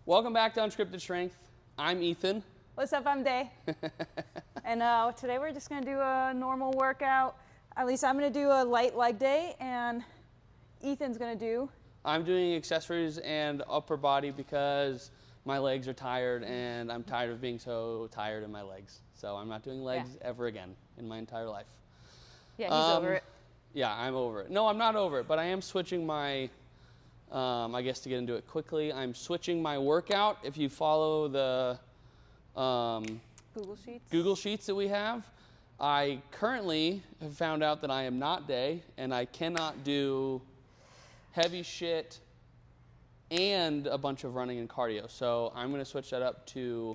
Welcome back to Unscripted Strength. I'm Ethan. What's up, I'm Day. And today we're just gonna do a normal workout. At least I'm gonna do a light leg day, and Ethan's gonna do. I'm doing accessories and upper body because my legs are tired and I'm tired of being so tired in my legs. So I'm not doing legs ever again in my entire life. Yeah, he's over it. Yeah, I'm over it. No, I'm not over it, but I am switching my, I guess to get into it quickly, I'm switching my workout. If you follow the Google Sheets that we have, I currently have found out that I am not Day and I cannot do heavy shit and a bunch of running and cardio. So I'm going to switch that up to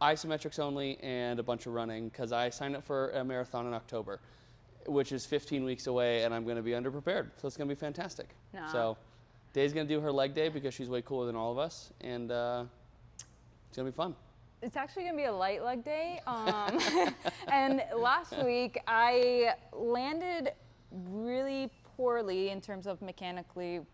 isometrics only and a bunch of running because I signed up for a marathon in October, which is 15 weeks away, and I'm going to be underprepared. So it's going to be fantastic. Nah. So Day's going to do her leg day because she's way cooler than all of us, and it's going to be fun. It's actually gonna be a light leg day. And last week I landed really poorly in terms of mechanical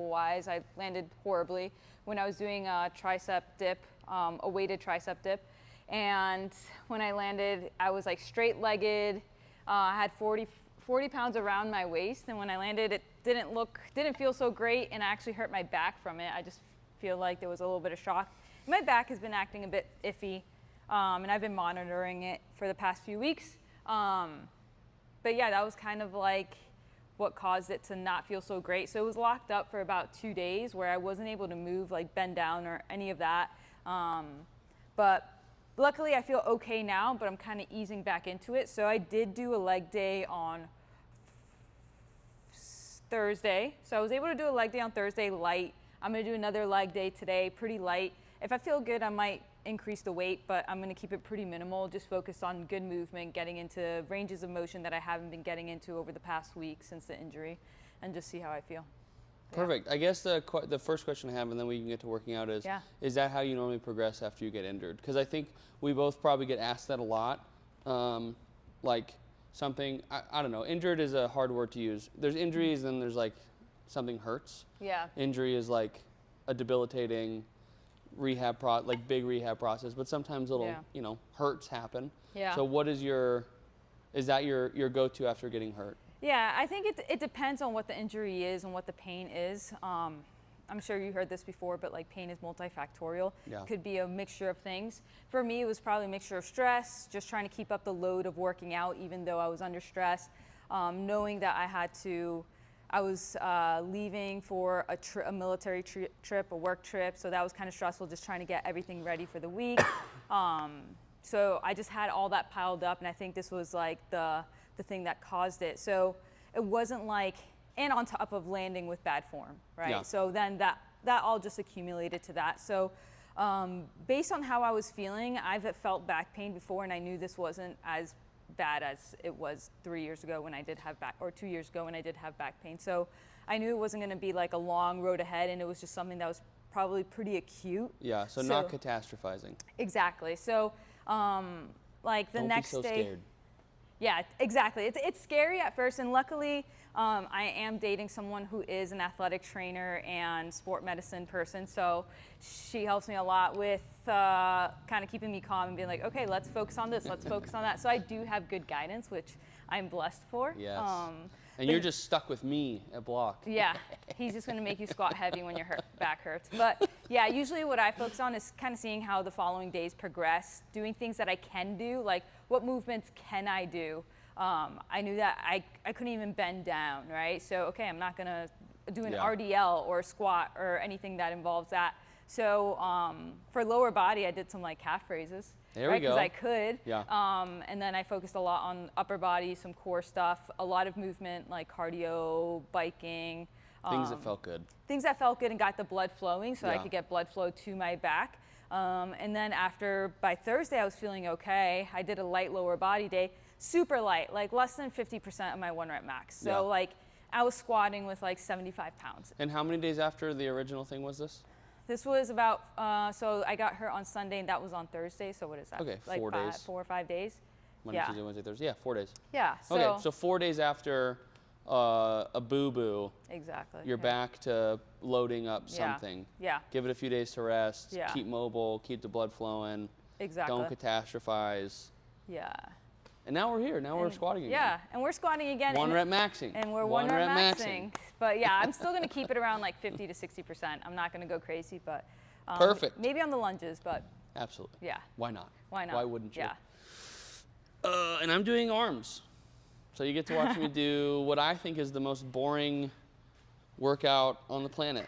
wise. I landed horribly when I was doing a tricep dip, a weighted tricep dip. And when I landed, I was like straight legged. I had 40 pounds around my waist. And when I landed, it didn't feel so great. And I actually hurt my back from it. I just feel like there was a little bit of shock. My back has been acting a bit iffy, and I've been monitoring it for the past few weeks. But yeah, that was kind of like what caused it to not feel so great. So it was locked up for about 2 days where I wasn't able to move, like bend down or any of that. But luckily I feel okay now, but I'm kind of easing back into it. So I did do a leg day on Thursday. So I was able to do a leg day on Thursday light. I'm gonna do another leg day today, pretty light. If I feel good, I might increase the weight, but I'm gonna keep it pretty minimal, just focus on good movement, getting into ranges of motion that I haven't been getting into over the past week since the injury, and just see how I feel. Perfect. I guess the first question I have, and then we can get to working out, is that how you normally progress after you get injured? Because I think we both probably get asked that a lot. Like something, I don't know, injured is a hard word to use. There's injuries and there's like something hurts. Yeah. Injury is like a debilitating big rehab process, but sometimes little, hurts happen. Yeah. So what is that your go-to after getting hurt? Yeah, I think it depends on what the injury is and what the pain is. I'm sure you heard this before, but like pain is multifactorial. Yeah. Could be a mixture of things. For me, it was probably a mixture of stress, just trying to keep up the load of working out, even though I was under stress, knowing that I was leaving for a military trip, a work trip, so that was kind of stressful, just trying to get everything ready for the week. So I just had all that piled up, and I think this was like the thing that caused it. So it wasn't like, and on top of landing with bad form, right? Yeah. So then that all just accumulated to that. So based on how I was feeling, I've felt back pain before, and I knew this wasn't as bad as it was 3 years ago when I did have 2 years ago when I did have back pain. So I knew it wasn't going to be like a long road ahead, and it was just something that was probably pretty acute. Yeah, so not catastrophizing. Exactly. So like the Don't next be so day. Scared. Yeah, exactly. It's scary at first, and luckily I am dating someone who is an athletic trainer and sport medicine person, so she helps me a lot with kind of keeping me calm and being like, okay, let's focus on this, let's focus on that. So I do have good guidance, which I'm blessed for. Yes. And you're just stuck with me at block. Yeah, he's just gonna make you squat heavy when your back hurts. But yeah, usually what I focus on is kind of seeing how the following days progress, doing things that I can do, like what movements can I do? I knew that I couldn't even bend down, right? So, okay, I'm not gonna do an RDL or a squat or anything that involves that. So for lower body, I did some like calf raises. There we go. Because I could. Yeah. And then I focused a lot on upper body, some core stuff, a lot of movement like cardio, biking. Things that felt good. Things that felt good and got the blood flowing so I could get blood flow to my back. And then by Thursday, I was feeling okay. I did a light lower body day, super light, like less than 50% of my 1 rep max. So like I was squatting with like 75 pounds. And how many days after the original thing was this? This was about, so I got hurt on Sunday and that was on Thursday. So what is that? Okay, like 4 days. 4 or 5 days. Monday, Tuesday, Wednesday, Thursday. Yeah, 4 days. Yeah. Okay, so 4 days after a boo-boo, Exactly. you're back to loading up something. Yeah. Give it a few days to rest. Yeah. Keep mobile. Keep the blood flowing. Exactly. Don't catastrophize. Yeah. And now we're here. Now we're squatting again. Yeah, and we're squatting again. One rep maxing. And we're one rep maxing. But yeah, I'm still going to keep it around like 50 to 60%. I'm not going to go crazy, but perfect. Maybe on the lunges, but absolutely. Yeah. Why not? Why not? Why wouldn't you? Yeah. And I'm doing arms. So you get to watch me do what I think is the most boring workout on the planet,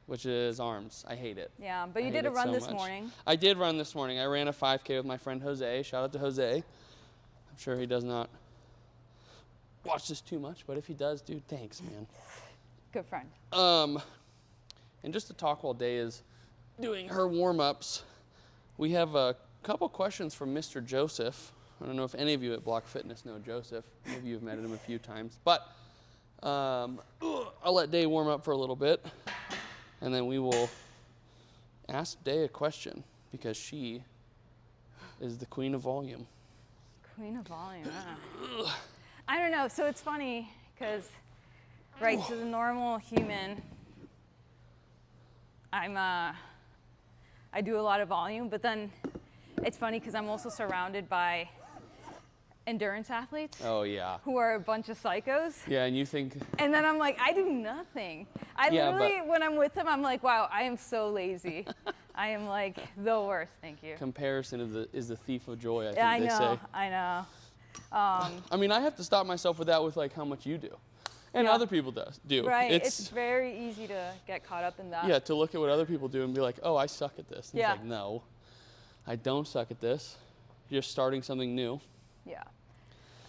which is arms. I hate it. Yeah, but you did a run this morning. I did run this morning. I ran a 5K with my friend Jose. Shout out to Jose. I'm sure he does not watch this too much, but if he does, dude, thanks, man. Good friend. And just to talk all day is doing her warm-ups. We have a couple questions from Mr. Joseph. I don't know if any of you at Block Fitness know Joseph. Maybe you've met him a few times. But I'll let Day warm up for a little bit, and then we will ask Day a question because she is the queen of volume. Queen of volume. I don't know. So it's funny because, right, to the normal human, I do a lot of volume, but then it's funny because I'm also surrounded by endurance athletes. Oh, yeah. Who are a bunch of psychos. Yeah, and you think... And then I'm like, I do nothing. Literally, when I'm with them, I'm like, wow, I am so lazy. I am like the worst, thank you. Comparison is the thief of joy, I think they say. I know. I mean, I have to stop myself with that with like how much you do. And other people do. Right, it's very easy to get caught up in that. Yeah, to look at what other people do and be like, oh, I suck at this. And yeah. It's like, no, I don't suck at this. You're starting something new. Yeah.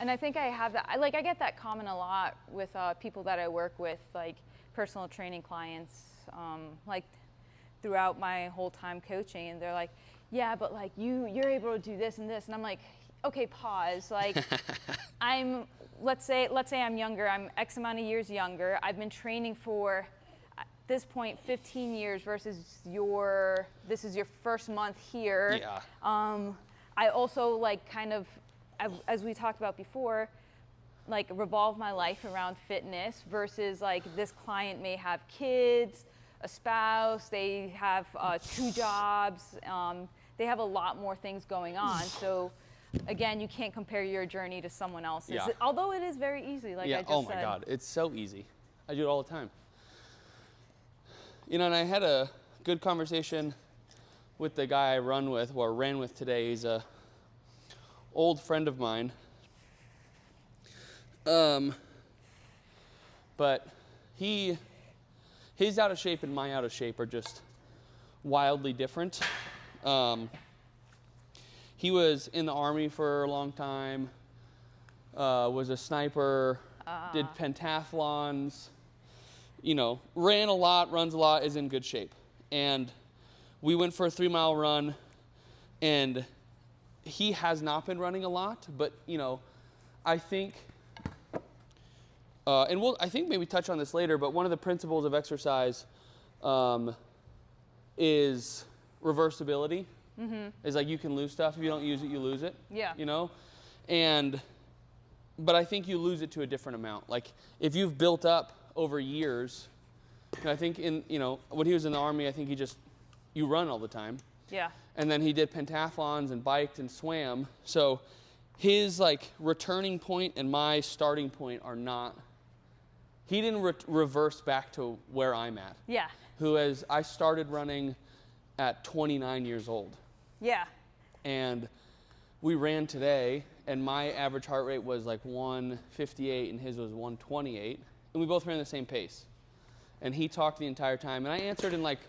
And I think I have that. I get that comment a lot with people that I work with, like personal training clients, like throughout my whole time coaching. And they're like, yeah, but like you're able to do this and this. And I'm like, okay, pause. Like let's say I'm younger. I'm X amount of years younger. I've been training for, at this point, 15 years versus this is your first month here. Yeah. I also like kind of, as we talked about before, like revolve my life around fitness versus like this client may have kids, a spouse, they have 2 jobs, they have a lot more things going on. So again, you can't compare your journey to someone else's. Yeah. Although it is very easy, like I just said. Oh my God, it's so easy. I do it all the time. You know, and I had a good conversation with the guy I ran with today. He's a old friend of mine. But his out of shape and my out of shape are just wildly different. He was in the Army for a long time, was a sniper, did pentathlons, you know, ran a lot, runs a lot, is in good shape. And we went for a 3-mile run, and he has not been running a lot, but, you know, I think, I think maybe touch on this later, but one of the principles of exercise is reversibility. Mm-hmm. Is like you can lose stuff. If you don't use it, you lose it. Yeah. You know? But I think you lose it to a different amount. Like if you've built up over years, and I think when he was in the Army, I think you run all the time. Yeah. And then he did pentathlons and biked and swam. So his like returning point and my starting point are not, he didn't reverse back to where I'm at. Yeah. I started running at 29 years old. Yeah. And we ran today, and my average heart rate was like 158, and his was 128. And we both ran the same pace. And he talked the entire time, and I answered in like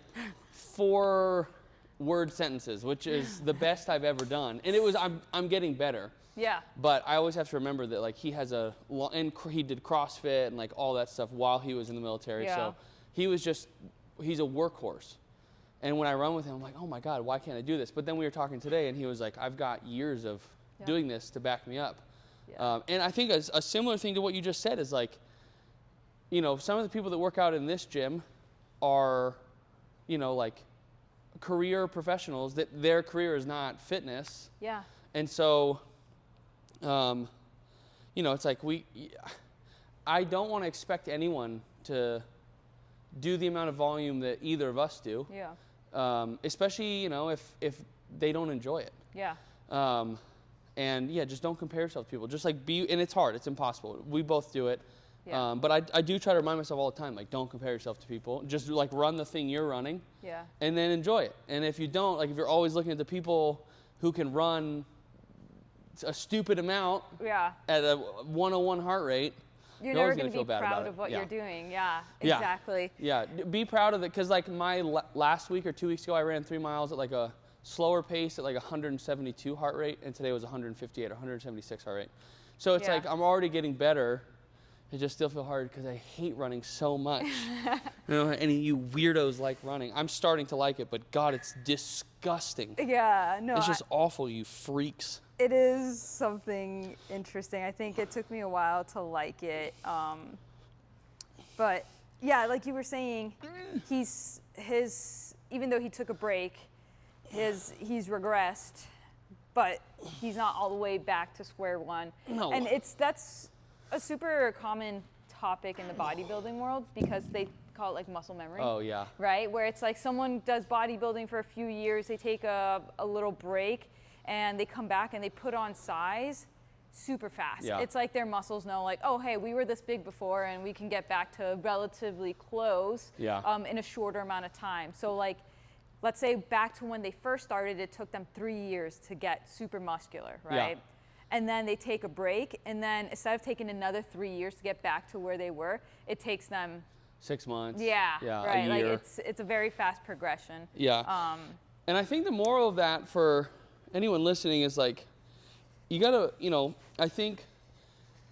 4-word sentences, which is the best I've ever done. And it was, I'm getting better. Yeah. But I always have to remember that like he did CrossFit and like all that stuff while he was in the military. Yeah. So he's a workhorse. And when I run with him, I'm like, oh my God, why can't I do this? But then we were talking today, and he was like, I've got years of doing this to back me up. Yeah. And I think a similar thing to what you just said is like, you know, some of the people that work out in this gym are, you know, like career professionals that their career is not fitness. Yeah. And so, you know, it's like I don't want to expect anyone to do the amount of volume that either of us do. Yeah. Especially, you know, if they don't enjoy it. Yeah. And yeah, just don't compare yourself to people. Just like and it's hard, it's impossible. We both do it. Yeah. But I do try to remind myself all the time, like, don't compare yourself to people. Just like run the thing you're running. Yeah. And then enjoy it. And if you don't, like if you're always looking at the people who can run a stupid amount Yeah. at a 101 heart rate, You're always never going to feel be bad proud about of it. what Yeah. you're doing. Yeah, Yeah. exactly. Yeah, be proud of it, because like my last week or 2 weeks ago, I ran 3 miles at like a slower pace at like 172 heart rate, and today was 158 or 176 heart rate. So it's Yeah. like I'm already getting better. It just still feel hard because I hate running so much. You know, any of you weirdos like running. I'm starting to like it, but God, it's disgusting. Yeah, no, It's just awful, you freaks. it is something interesting. I think it took me a while to like it. But yeah, like you were saying, even though he took a break, he's regressed, but he's not all the way back to square one. No. And that's a super common topic in the bodybuilding world, because they call it like muscle memory. Oh, yeah. Right? Where it's like someone does bodybuilding for a few years, they take a little break, and they come back and they put on size super fast. Yeah. It's like their muscles know, like, oh, hey, we were this big before and we can get back to relatively close in a shorter amount of time. So like, let's say back to when they first started, it took them 3 years to get super muscular, right? Yeah. And then they take a break, and then instead of taking another 3 years to get back to where they were, it takes them 6 months. yeah, right. A year. Like it's a very fast progression. Yeah. And I think the moral of that for anyone listening is like, you gotta, you know, I think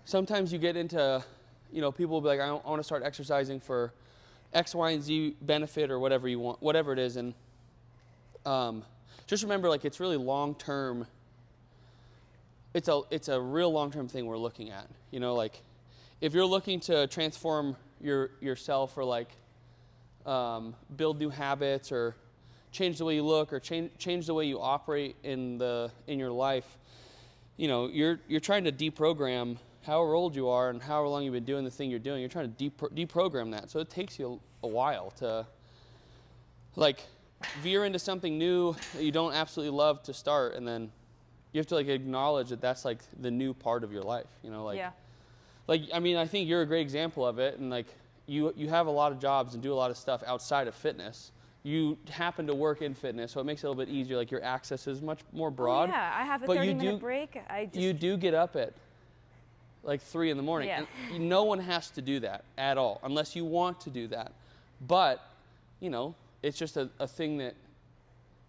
sometimes you get into, you know, people will be like, I want to start exercising for X, Y, and Z benefit or whatever you want, whatever it is. And just remember, like, it's really long-term. It's a real long-term thing we're looking at. You know, like, if you're looking to transform yourself or like build new habits or change the way you look or change the way you operate in your life, you know, you're trying to deprogram however old you are and however long you've been doing the thing you're doing. You're trying to deprogram that. So it takes you a while to like veer into something new that you don't absolutely love to start, and then you have to like acknowledge that that's like the new part of your life. You know, like. Yeah. Like, I mean, I think you're a great example of it, and like you have a lot of jobs and do a lot of stuff outside of fitness. You happen to work in fitness, so it makes it a little bit easier. Like your access is much more broad. Oh, yeah, I have a but 30-minute break. You do get up at like 3 in the morning. Yeah. And no one has to do that at all, unless you want to do that. But, you know, it's just a thing that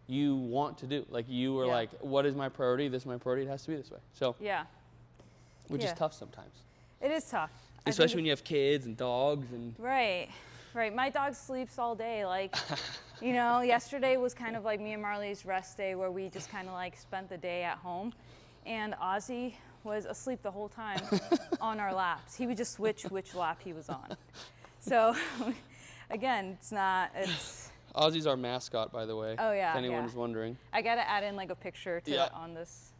you want to do. Like you were like, what is my priority? This is my priority. It has to be this way. So yeah, which is tough sometimes. It is tough. Especially when you have kids and dogs and. Right. My dog sleeps all day. Like, you know, yesterday was kind of like me and Marley's rest day, where we just kind of like spent the day at home, and Ozzy was asleep the whole time on our laps. He would just switch which lap he was on. So, again, it's. Ozzy's our mascot, by the way. Oh yeah. If anyone is wondering. I gotta add in like a picture on this.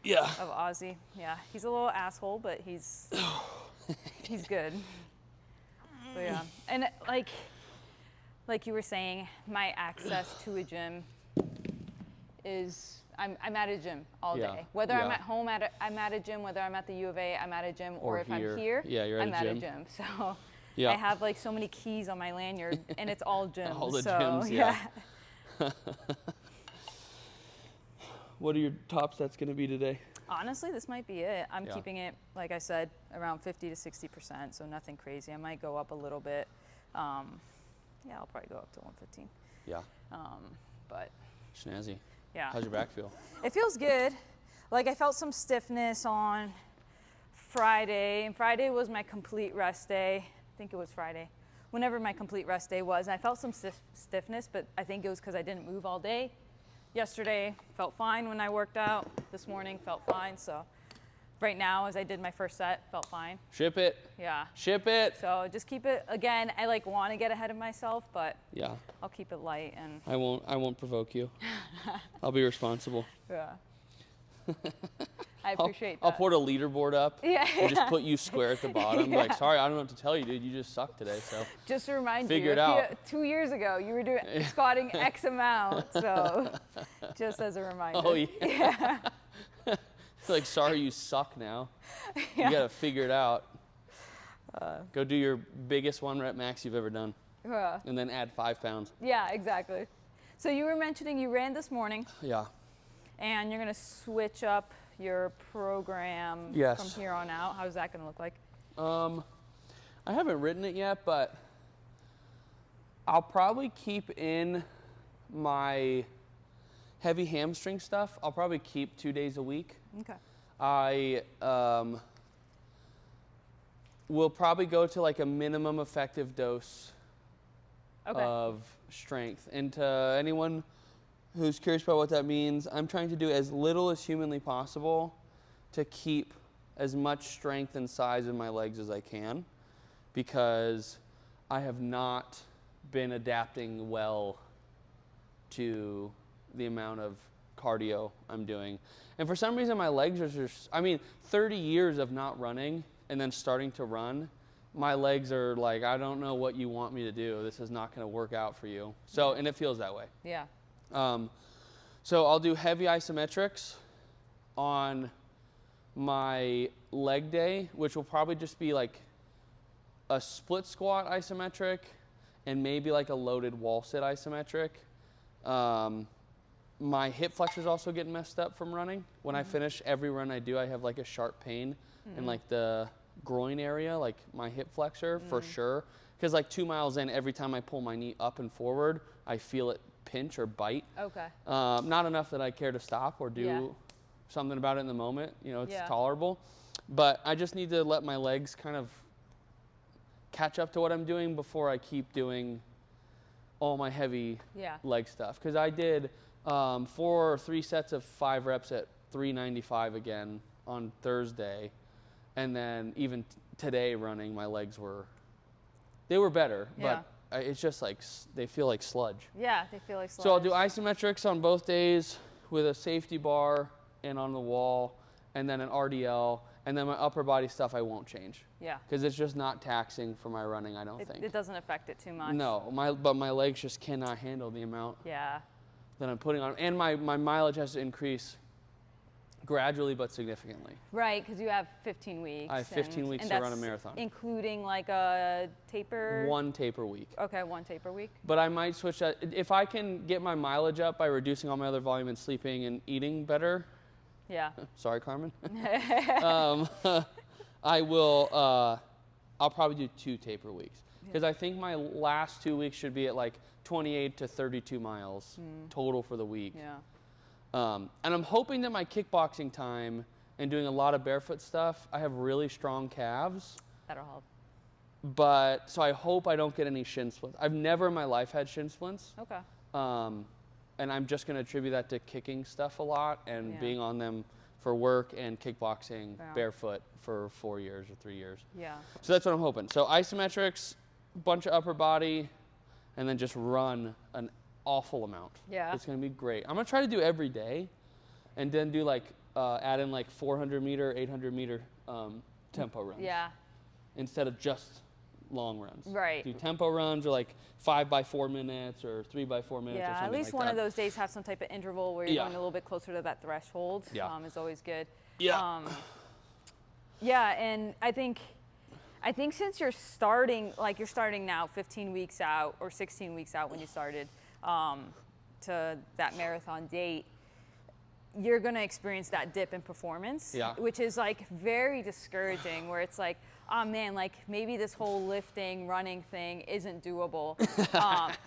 Yeah. Of Ozzy. Yeah, he's a little asshole, but he's good. But yeah, and like you were saying, my access to a gym is I'm at a gym all day. Whether I'm at home, I'm at a gym. Whether I'm at the U of A, I'm at a gym. Or if I'm here, you're I'm at a gym. So yeah. I have like so many keys on my lanyard, and it's all gyms. All the so, gyms, yeah. What are your top sets going to be today? Honestly, this might be it. I'm keeping it, like I said, around 50 to 60%, so nothing crazy. I might go up a little bit. I'll probably go up to 115. Yeah. But Snazzy. yeah. How's your back feel? It feels good. Like I felt some stiffness on Friday, and Friday was my complete rest day. I think it was Friday. Whenever my complete rest day was, and I felt some stiffness, but I think it was because I didn't move all day. Yesterday felt fine when I worked out. This morning felt fine. So right now, as I did my first set, felt fine. Ship it. Yeah. Ship it. So just keep it. Again, I like want to get ahead of myself, but yeah, I'll keep it light and. I won't provoke you. I'll be responsible. Yeah. I appreciate that. I'll put a leaderboard up Yeah. and just put you square at the bottom. Yeah. Like, sorry, I don't know what to tell you, dude. You just suck today. So Just to remind figure you, it out. 2 years ago, you were doing squatting X amount. So just as a reminder. Oh, yeah. It's like, sorry, you suck now. Yeah. You got to figure it out. Go do your biggest 1 rep max you've ever done. And then add 5 pounds. Yeah, exactly. So you were mentioning you ran this morning. Yeah. And you're going to switch up your program Yes. from here on out. How's that going to look like? I haven't written it yet, but I'll probably keep in my heavy hamstring stuff. I'll probably keep 2 days a week. Okay. I will probably go to like a minimum effective dose of strength. And to anyone who's curious about what that means, I'm trying to do as little as humanly possible to keep as much strength and size in my legs as I can, because I have not been adapting well to the amount of cardio I'm doing. And for some reason my legs are just, 30 years of not running and then starting to run, my legs are like, I don't know what you want me to do. This is not going to work out for you. So, and it feels that way. Yeah. So I'll do heavy isometrics on my leg day, which will probably just be like a split squat isometric and maybe like a loaded wall sit isometric. My hip flexors also get messed up from running. When I finish every run I do, I have like a sharp pain in like the groin area, like my hip flexor for sure. Because like 2 miles in, every time I pull my knee up and forward, I feel it pinch or bite. Okay. Not enough that I care to stop or do something about it in the moment. It's tolerable. But I just need to let my legs kind of catch up to what I'm doing before I keep doing all my heavy leg stuff. Because I did 4 or 3 sets of 5 reps at 395 again on Thursday. And then even today running, my legs were better. But it's just like, they feel like sludge. Yeah, they feel like sludge. So I'll do isometrics on both days with a safety bar and on the wall, and then an RDL, and then my upper body stuff I won't change. Yeah. Because it's just not taxing for my running, I don't think. It doesn't affect it too much. No, but my legs just cannot handle the amount that I'm putting on. And my mileage has to increase gradually but significantly. Right, because you have 15 weeks. I have 15 weeks to run a marathon. Including like a taper? 1 taper week. Okay, 1 taper week. But I might switch that. If I can get my mileage up by reducing all my other volume and sleeping and eating better. Yeah. Sorry, Carmen. I will, I'll probably do 2 taper weeks. Because I think my last 2 weeks should be at like 28 to 32 miles total for the week. Yeah. And I'm hoping that my kickboxing time and doing a lot of barefoot stuff, I have really strong calves. That'll help. But, so I hope I don't get any shin splints. I've never in my life had shin splints. Okay. And I'm just going to attribute that to kicking stuff a lot and being on them for work and kickboxing barefoot for 4 years or 3 years. Yeah. So that's what I'm hoping. So isometrics, bunch of upper body, and then just run an awful amount. Yeah. It's going to be great. I'm going to try to do every day and then do like, add in like 400 meter, 800 meter tempo runs. Yeah. Instead of just long runs. Right. Do tempo runs or like 5 by 4 minutes or 3 by 4 minutes or Yeah, something at least like one that. of those days have some type of interval where you're going a little bit closer to that threshold. Yeah. Is always good. Yeah. Yeah, and I think since you're starting now 15 weeks out or 16 weeks out when you started to that marathon date, you're going to experience that dip in performance, which is like very discouraging, where it's like, oh man, like maybe this whole lifting, running thing isn't doable.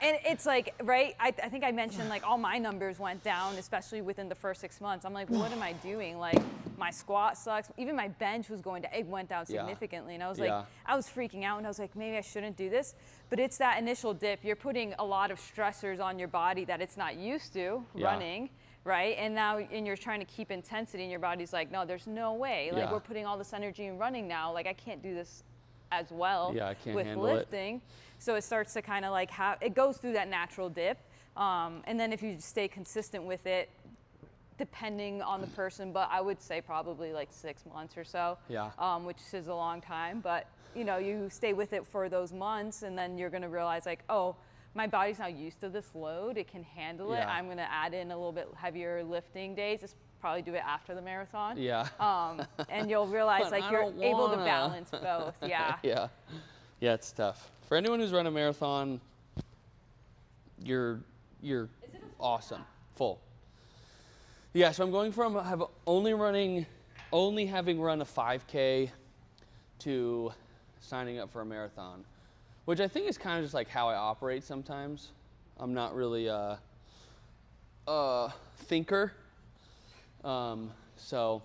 And it's like, right, I think I mentioned like all my numbers went down, especially within the first 6 months. I'm like, what am I doing? Like my squat sucks. Even my bench was it went down significantly. And I was like, I was freaking out, and I was like, maybe I shouldn't do this. But it's that initial dip. You're putting a lot of stressors on your body that it's not used to running. Right? And now, you're trying to keep intensity, and your body's like, no, there's no way. Like, we're putting all this energy in running now. Like, I can't do this as well with lifting. So it starts to kind of like it goes through that natural dip. And then if you stay consistent with it, depending on the person, but I would say probably like 6 months or so. Yeah. Which is a long time, but you know, you stay with it for those months, and then you're gonna realize like, oh, my body's now used to this load; it can handle it. Yeah. I'm gonna add in a little bit heavier lifting days. Just probably do it after the marathon. Yeah. And you'll realize But like I you're don't able to wanna. balance both. Yeah. Yeah. Yeah, it's tough. For anyone who's run a marathon, you're awesome. Full. Yeah, so I'm going from only having run a 5K to signing up for a marathon, which I think is kind of just like how I operate sometimes. I'm not really a thinker. So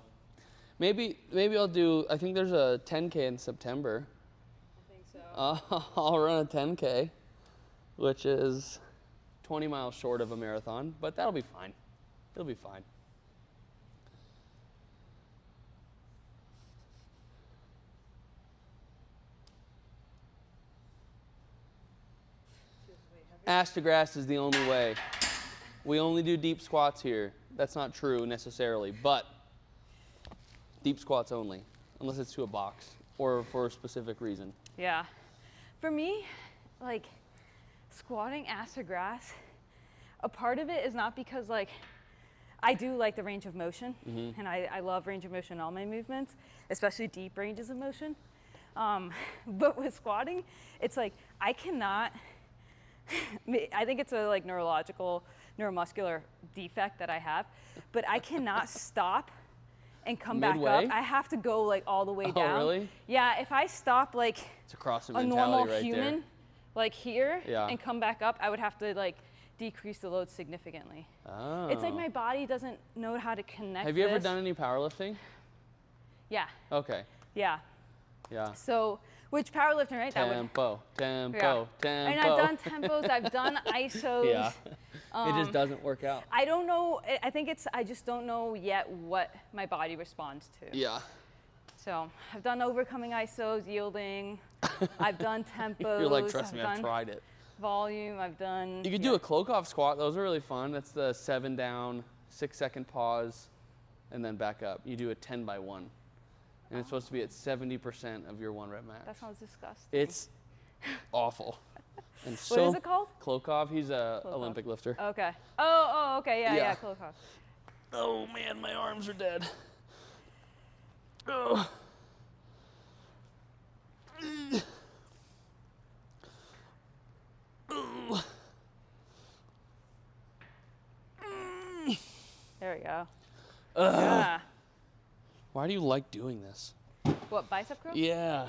maybe I'll do, I think there's a 10K in September. I think so. I'll run a 10K, which is 20 miles short of a marathon, but that'll be fine. It'll be fine. Ass to grass is the only way. We only do deep squats here. That's not true necessarily, but deep squats only, unless it's to a box or for a specific reason. Yeah. For me, like squatting ass to grass, a part of it is not because like I do like the range of motion, and I love range of motion in all my movements, especially deep ranges of motion. But with squatting, it's like I cannot. I think it's a like neuromuscular defect that I have, but I cannot stop and come Midway? back up. I have to go like all the way down. Oh, really? Yeah, if I stop like It's a CrossFit a mentality normal right human, there. like here, Yeah. and come back up, I would have to like decrease the load significantly. Oh. It's like my body doesn't know how to connect. Have you ever this. done any powerlifting? Yeah, Okay. yeah. Yeah. So, which powerlifting, right? That would, Tempo. yeah. And I've done tempos, I've done ISOs. Yeah. It just doesn't work out. I don't know. I think I just don't know yet what my body responds to. Yeah. So I've done overcoming ISOs, yielding. I've done tempos. You're like, trust me, I've done tried it. volume. I've done. You could do a cloak off squat. Those are really fun. That's the 7 down, 6-second pause, and then back up. You do a 10 by 1. And it's supposed to be at 70% of your 1 rep max. That sounds disgusting. It's awful. And What is it called? Klokov. He's a Klokov. Olympic lifter. Okay. Oh, okay. Yeah, Yeah. Klokov. Oh man, my arms are dead. Oh. There we go. Ugh. Yeah. Why do you like doing this? What, bicep curls? Yeah,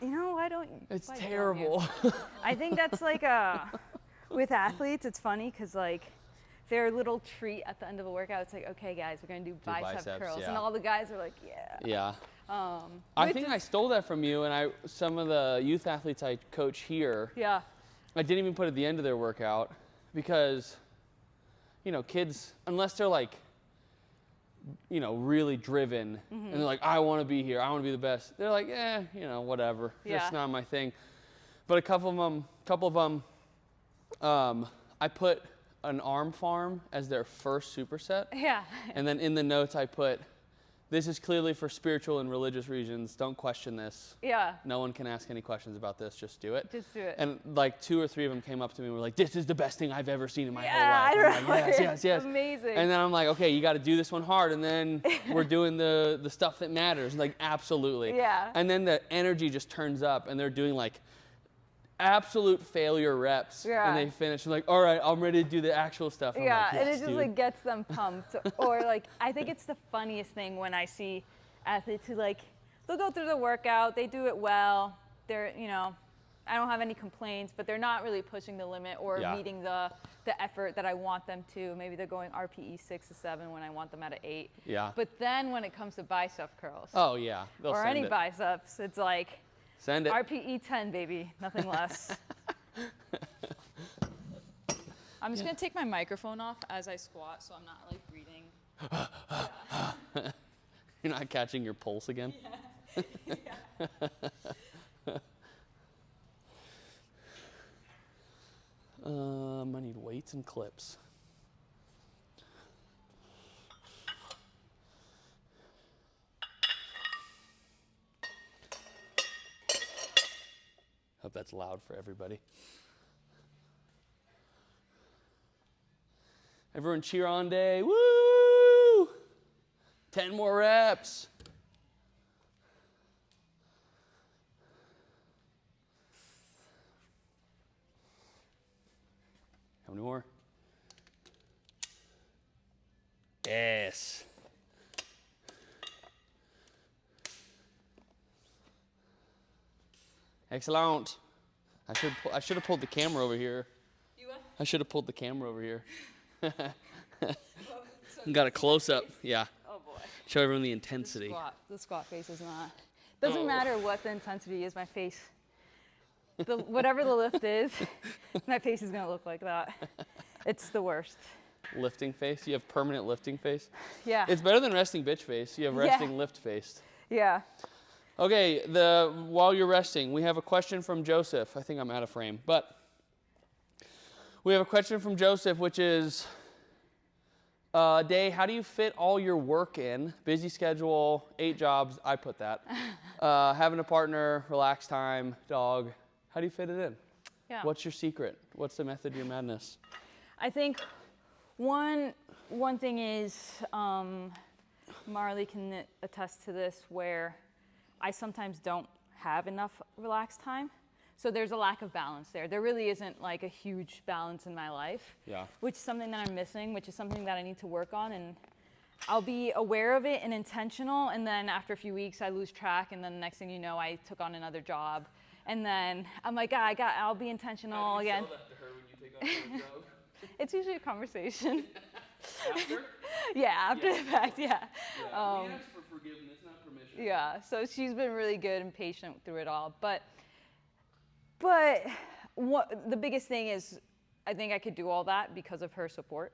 You know, I don't. it's why don't you? terrible. I think that's like with athletes, it's funny because like their little treat at the end of a workout, it's like, okay, guys, we're gonna do bicep biceps, curls, yeah. and all the guys are like, yeah. Yeah. I which think is- I stole that from you, and some of the youth athletes I coach here, Yeah. I didn't even put at the end of their workout because, you know, kids, unless they're like, you know, really driven, and they're like, I want to be here, I want to be the best. They're like, you know, whatever. Yeah. That's not my thing. But a couple of them, I put an arm farm as their first superset, Yeah. and then in the notes I put, this is clearly for spiritual and religious reasons. Don't question this. Yeah. No one can ask any questions about this. Just do it. Just do it. And like 2 or 3 of them came up to me and were like, this is the best thing I've ever seen in my Yeah, whole life. I I'm like, remember. yes, yes. Amazing. And then I'm like, okay, you got to do this one hard. And then we're doing the stuff that matters. Like, absolutely. Yeah. And then the energy just turns up and they're doing like absolute failure reps. Yeah. And they finish and like, all right, I'm ready to do the actual stuff. I'm Yeah, like, and it "Yes, just dude." like gets them pumped. Or like, I think it's the funniest thing when I see athletes who like, they'll go through the workout, they do it well, they're, you know, I don't have any complaints, but they're not really pushing the limit or Yeah. meeting the effort that I want them to. Maybe they're going RPE 6 to 7 when I want them at an 8. Yeah. But then when it comes to bicep curls Oh, yeah. They'll or send any it. biceps, it's like Send it. RPE 10, baby, nothing less. I'm just gonna take my microphone off as I squat, so I'm not like breathing. You're not catching your pulse again? I need weights and clips. that's loud for everybody. Everyone cheer on day. Woo! 10 more reps. How many more? Yes. Excellent. I should have pulled the camera over here. You what? I should have pulled the camera over here. Got a close up. Yeah. Oh boy. Show everyone the intensity. The squat face is not. Doesn't matter what the intensity is, my face. Whatever the lift is, my face is gonna look like that. It's the worst. Lifting face? You have permanent lifting face? Yeah. It's better than resting bitch face. You have resting lift face. Yeah. Okay, while you're resting, we have a question from Joseph. I think I'm out of frame, but we have a question from Joseph, which is, Day, how do you fit all your work in? Busy schedule, 8 jobs, I put that. Having a partner, relaxed time, dog. How do you fit it in? Yeah. What's your secret? What's the method to your madness? I think one thing is, Marley can attest to this, where I sometimes don't have enough relaxed time. So there's a lack of balance there. There really isn't like a huge balance in my life, which is something that I'm missing, which is something that I need to work on. And I'll be aware of it and intentional. And then after a few weeks, I lose track. And then the next thing you know, I took on another job. And then I'm like, I'll be intentional again. How do you sell that to her when you take on another job? It's usually a conversation. After? Yeah, after the fact, yeah. We ask for forgiveness, not permission. Yeah, so she's been really good and patient through it all. But the biggest thing is, I think I could do all that because of her support.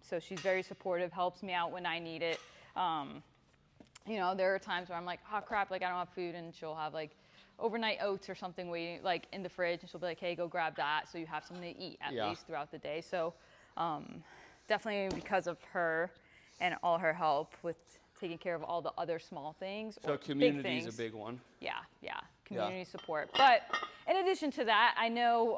So she's very supportive, helps me out when I need it. There are times where I'm like, oh crap, like I don't have food, and she'll have like overnight oats or something waiting like in the fridge, and she'll be like, hey, go grab that, so you have something to eat at least throughout the day. So definitely because of her and all her help with taking care of all the other small things. So community is a big one. Yeah, community support. But in addition to that, I know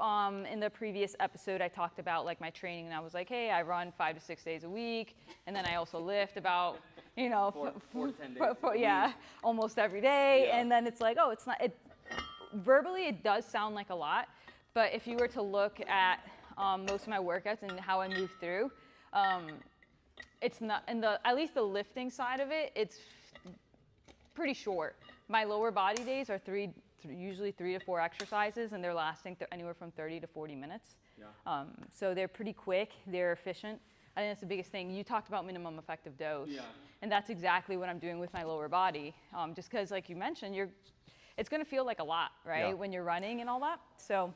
in the previous episode I talked about like my training, and I was like, hey, I run 5 to 6 days a week, and then I also lift about, four to 10 days almost every day. Yeah. And then it's like, oh, it's not. Verbally, it does sound like a lot, but if you were to look at most of my workouts and how I move through, it's not, at least the lifting side of it, it's pretty short. My lower body days are usually 3 to 4 exercises, and they're lasting anywhere from 30 to 40 minutes. Yeah. So they're pretty quick, they're efficient. I think that's the biggest thing. You talked about minimum effective dose, and that's exactly what I'm doing with my lower body. Just because, like you mentioned, it's going to feel like a lot, right, when you're running and all that. So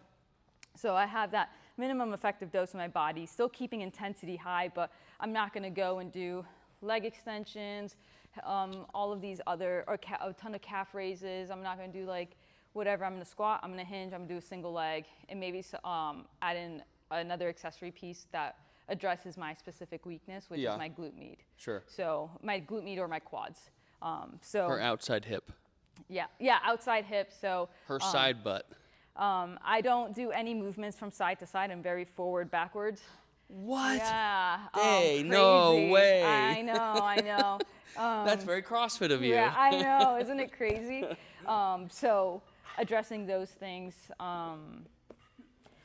I have that minimum effective dose in my body, still keeping intensity high, but I'm not going to go and do leg extensions, all of these other, or a ton of calf raises. I'm not going to do like whatever. I'm going to squat, I'm going to hinge, I'm going to do a single leg, and maybe add in another accessory piece that addresses my specific weakness, which is my glute med. Sure. So my glute med or my quads. Or outside hip. Yeah, outside hip. So her side butt. I don't do any movements from side to side. I'm very forward, backwards. What? Yeah. Hey, crazy. No way. I know. That's very CrossFit of you. Yeah, I know. Isn't it crazy? So addressing those things.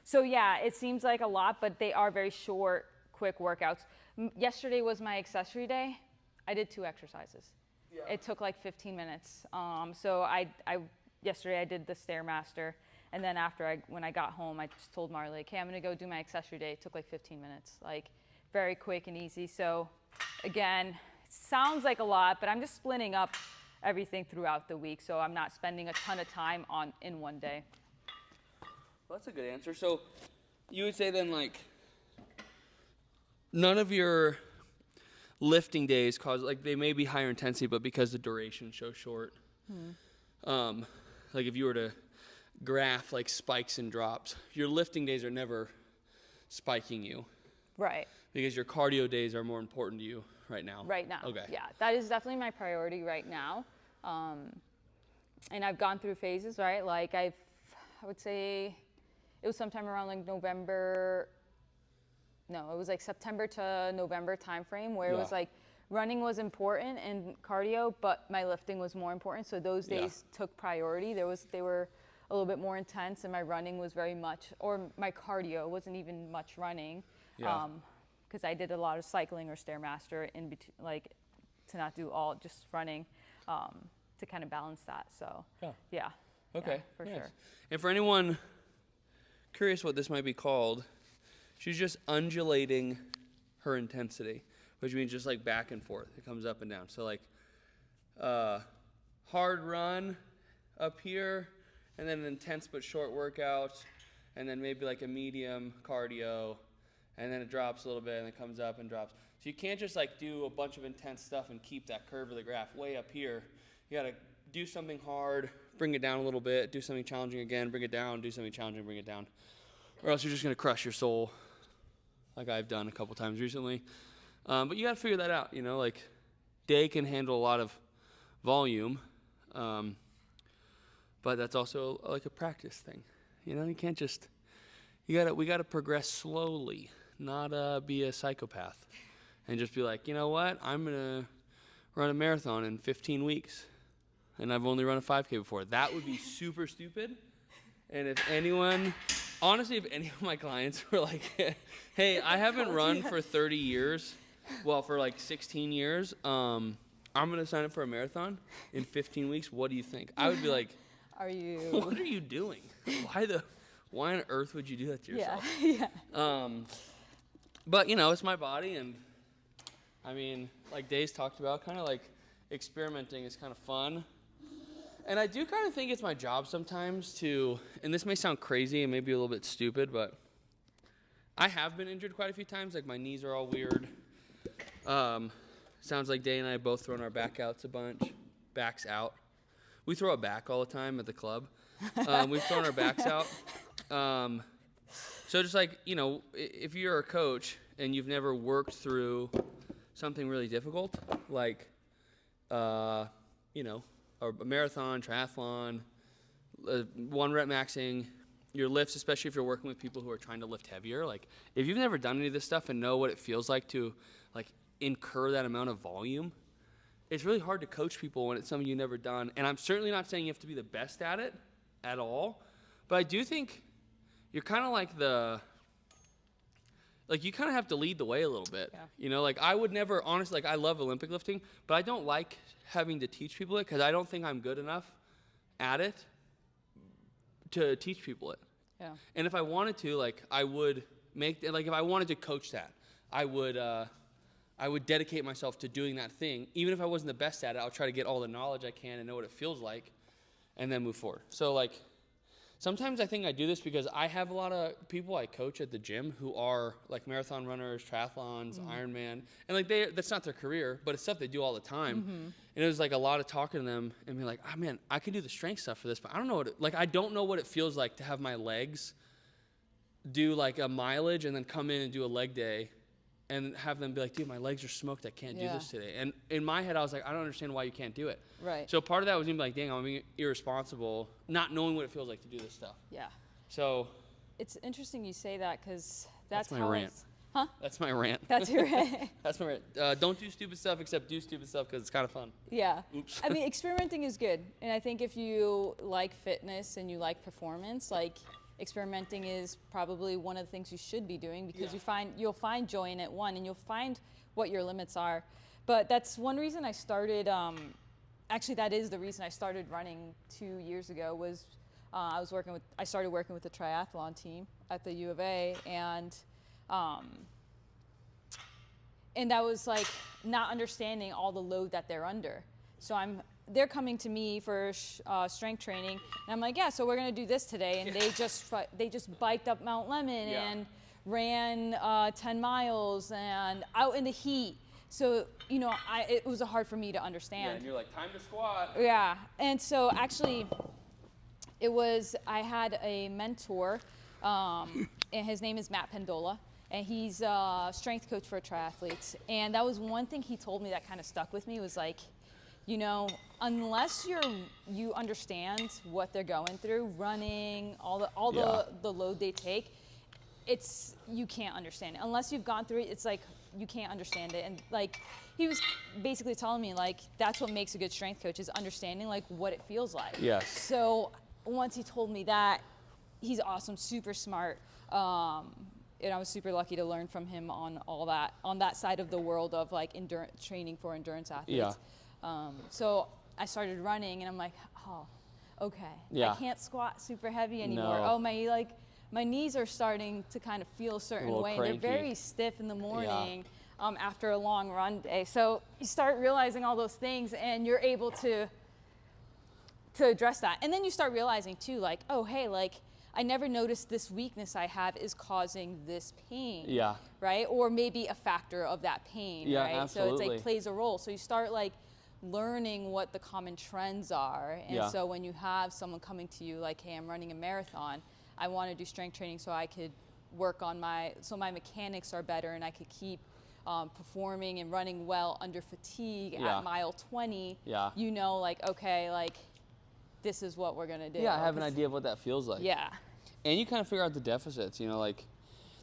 So yeah, it seems like a lot, but they are very short, quick workouts. Yesterday was my accessory day. I did 2 exercises. Yeah. It took like 15 minutes. So yesterday I did the Stairmaster, and then when I got home, I just told Marley, okay, I'm gonna go do my accessory day. It took like 15 minutes, like very quick and easy. So again, it sounds like a lot, but I'm just splitting up everything throughout the week, so I'm not spending a ton of time in one day. Well, that's a good answer. So you would say then, like, none of your lifting days they may be higher intensity, but because the duration's so short. Like if you were to graph like spikes and drops, your lifting days are never spiking you. Right. Because your cardio days are more important to you right now. Right now. Okay. Yeah, that is definitely my priority right now. And I've gone through phases, right? Like I would say it was sometime around like November. No, it was like September to November timeframe where it was like running was important and cardio, but my lifting was more important. So those days took priority. They were a little bit more intense, and my running was very much, or my cardio wasn't even much running, because I did a lot of cycling or stairmaster in between, like to not do all just running, to kind of balance that. So Okay, for sure. And for anyone curious what this might be called, she's just undulating her intensity, which means just like back and forth. It comes up and down. So like hard run up here, and then an intense but short workout, and then maybe like a medium cardio, and then it drops a little bit and it comes up and drops. So you can't just like do a bunch of intense stuff and keep that curve of the graph way up here. You gotta do something hard, bring it down a little bit, do something challenging again, bring it down, do something challenging, bring it down. Or else you're just gonna crush your soul, like I've done a couple times recently. But you gotta figure that out, you know, like day can handle a lot of volume, but that's also like a practice thing. You know, you can't just, we gotta progress slowly, not be a psychopath and just be like, you know what, I'm gonna run a marathon in 15 weeks and I've only run a 5K before. That would be super stupid. And if anyone, honestly, if any of my clients were like, hey, I haven't run for 30 years, well, for like 16 years, I'm gonna sign up for a marathon in 15 weeks, what do you think? I would be like, what are you doing? Why on earth would you do that to yourself? But you know, it's my body, and I mean, like Dave's talked about, kind of like experimenting is kind of fun. And I do kind of think it's my job sometimes to, and this may sound crazy and maybe a little bit stupid, but I have been injured quite a few times. Like my knees are all weird. Sounds like Dave and I both thrown our back outs a bunch. Backs out. We throw it back all the time at the club. We've thrown our backs out. So just like, you know, if you're a coach and you've never worked through something really difficult, like, you know, a marathon, triathlon, 1 rep maxing, your lifts, especially if you're working with people who are trying to lift heavier, like if you've never done any of this stuff and know what it feels like to like incur that amount of volume, it's really hard to coach people when it's something you've never done. And I'm certainly not saying you have to be the best at it at all, but I do think you're kind of like you kind of have to lead the way a little bit. Yeah. You know, like I would never, honestly, like I love Olympic lifting, but I don't like having to teach people it because I don't think I'm good enough at it to teach people it. Yeah. And if I wanted to, like I would if I wanted to coach that, I would dedicate myself to doing that thing. Even if I wasn't the best at it, I'll try to get all the knowledge I can and know what it feels like and then move forward. So like, sometimes I think I do this because I have a lot of people I coach at the gym who are like marathon runners, triathlons, Ironman, and like that's not their career, but it's stuff they do all the time. And it was like a lot of talking to them and being like, oh man, I can do the strength stuff for this, but I don't know I don't know what it feels like to have my legs do like a mileage and then come in and do a leg day and have them be like, dude, my legs are smoked. I can't do this today. And in my head, I was like, I don't understand why you can't do it. Right. So part of that was me like, dang, I'm being irresponsible, not knowing what it feels like to do this stuff. Yeah. So. It's interesting you say that because that's my how rant. Huh? That's my rant. That's your rant. That's my rant. Don't do stupid stuff except do stupid stuff because it's kind of fun. Yeah. Oops. I mean, experimenting is good. And I think if you like fitness and you like performance, like, experimenting is probably one of the things you should be doing because you'll find joy in it, and you'll find what your limits are. But that's one reason I started, actually that is the reason I started running 2 years ago was I started working with the triathlon team at the U of A, and that was like not understanding all the load that they're under. So they're coming to me for strength training, and I'm like, yeah, so we're gonna do this today, and they just biked up Mount Lemon and ran 10 miles and out in the heat. So you know, it was hard for me to understand. Yeah, and you're like, time to squat. Yeah, and so actually, I had a mentor, and his name is Matt Pendola, and he's a strength coach for triathletes, and that was one thing he told me that kind of stuck with me was like, you know, unless you understand what they're going through, running, all the load they take, you can't understand it. Unless you've gone through it, it's like you can't understand it. And like he was basically telling me, like, that's what makes a good strength coach, is understanding like what it feels like. Yes. So once he told me that, he's awesome, super smart. And I was super lucky to learn from him on all that, on that side of the world of like training for endurance athletes. Yeah. So I started running, and I'm like, oh, okay. Yeah. I can't squat super heavy anymore. No. Oh, my knees are starting to kind of feel a certain way, cranky. and they're very stiff in the morning after a long run day. So you start realizing all those things, and you're able to address that. And then you start realizing too, like, oh, hey, like, I never noticed this weakness I have is causing this pain. Yeah. Right? Or maybe a factor of that pain. Yeah, right? absolutely. So it's like plays a role. So you start like learning what the common trends are. And so when you have someone coming to you like, hey, I'm running a marathon, I want to do strength training so I could work on my mechanics are better, and I could keep performing and running well under fatigue at mile 20. Yeah. You know, like, okay, like, this is what we're going to do. Yeah, I have an idea of what that feels like. Yeah. And you kind of figure out the deficits, you know, like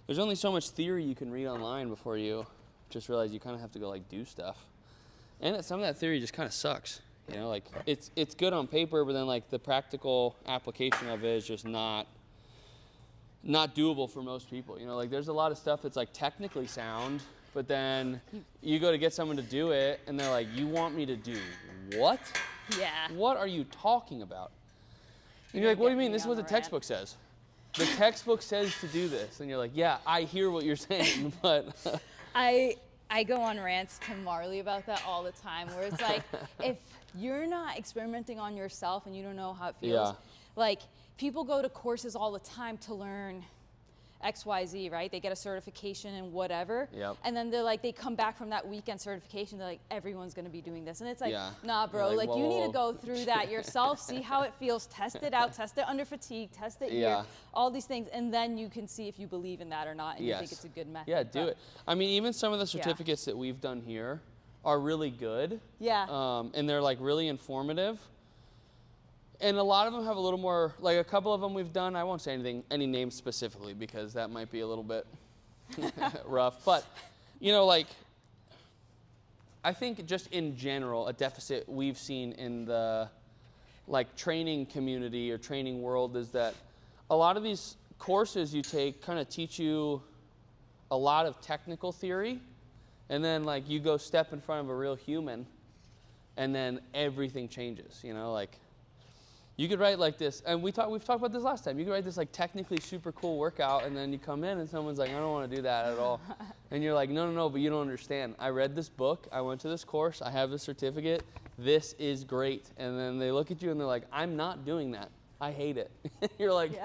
there's only so much theory you can read online before you just realize you kind of have to go like do stuff. And some of that theory just kind of sucks, you know, like it's good on paper, but then like the practical application of it is just not doable for most people. You know, like there's a lot of stuff that's like technically sound, but then you go to get someone to do it and they're like, you want me to do what? Yeah. What are you talking about? And you're like, what do you mean? This is what the textbook says. The textbook says to do this. And you're like, yeah, I hear what you're saying, but. I go on rants to Marley about that all the time, where it's like, if you're not experimenting on yourself and you don't know how it feels, like people go to courses all the time to learn XYZ, right? They get a certification and whatever. Yep. And then they're like, they come back from that weekend certification, they're like, everyone's gonna be doing this. And it's like, nah, bro, like, like you need to go through that yourself, see how it feels, test it out, test it under fatigue, test it here, all these things. And then you can see if you believe in that or not, and you think it's a good method. Yeah, do it. I mean, even some of the certificates that we've done here are really good. Yeah. And they're like really informative. And a lot of them have a little more, like a couple of them we've done, I won't say any names specifically because that might be a little bit rough. But, you know, like, I think just in general, a deficit we've seen in the, like, training community or training world is that a lot of these courses you take kind of teach you a lot of technical theory, and then, like, you go step in front of a real human, and then everything changes, you know, like. You could write like this, and we've talked about this last time. You could write this like technically super cool workout, and then you come in and someone's like, I don't want to do that at all. And you're like, no, but you don't understand. I read this book, I went to this course, I have this certificate, this is great. And then they look at you and they're like, I'm not doing that. I hate it. You're like,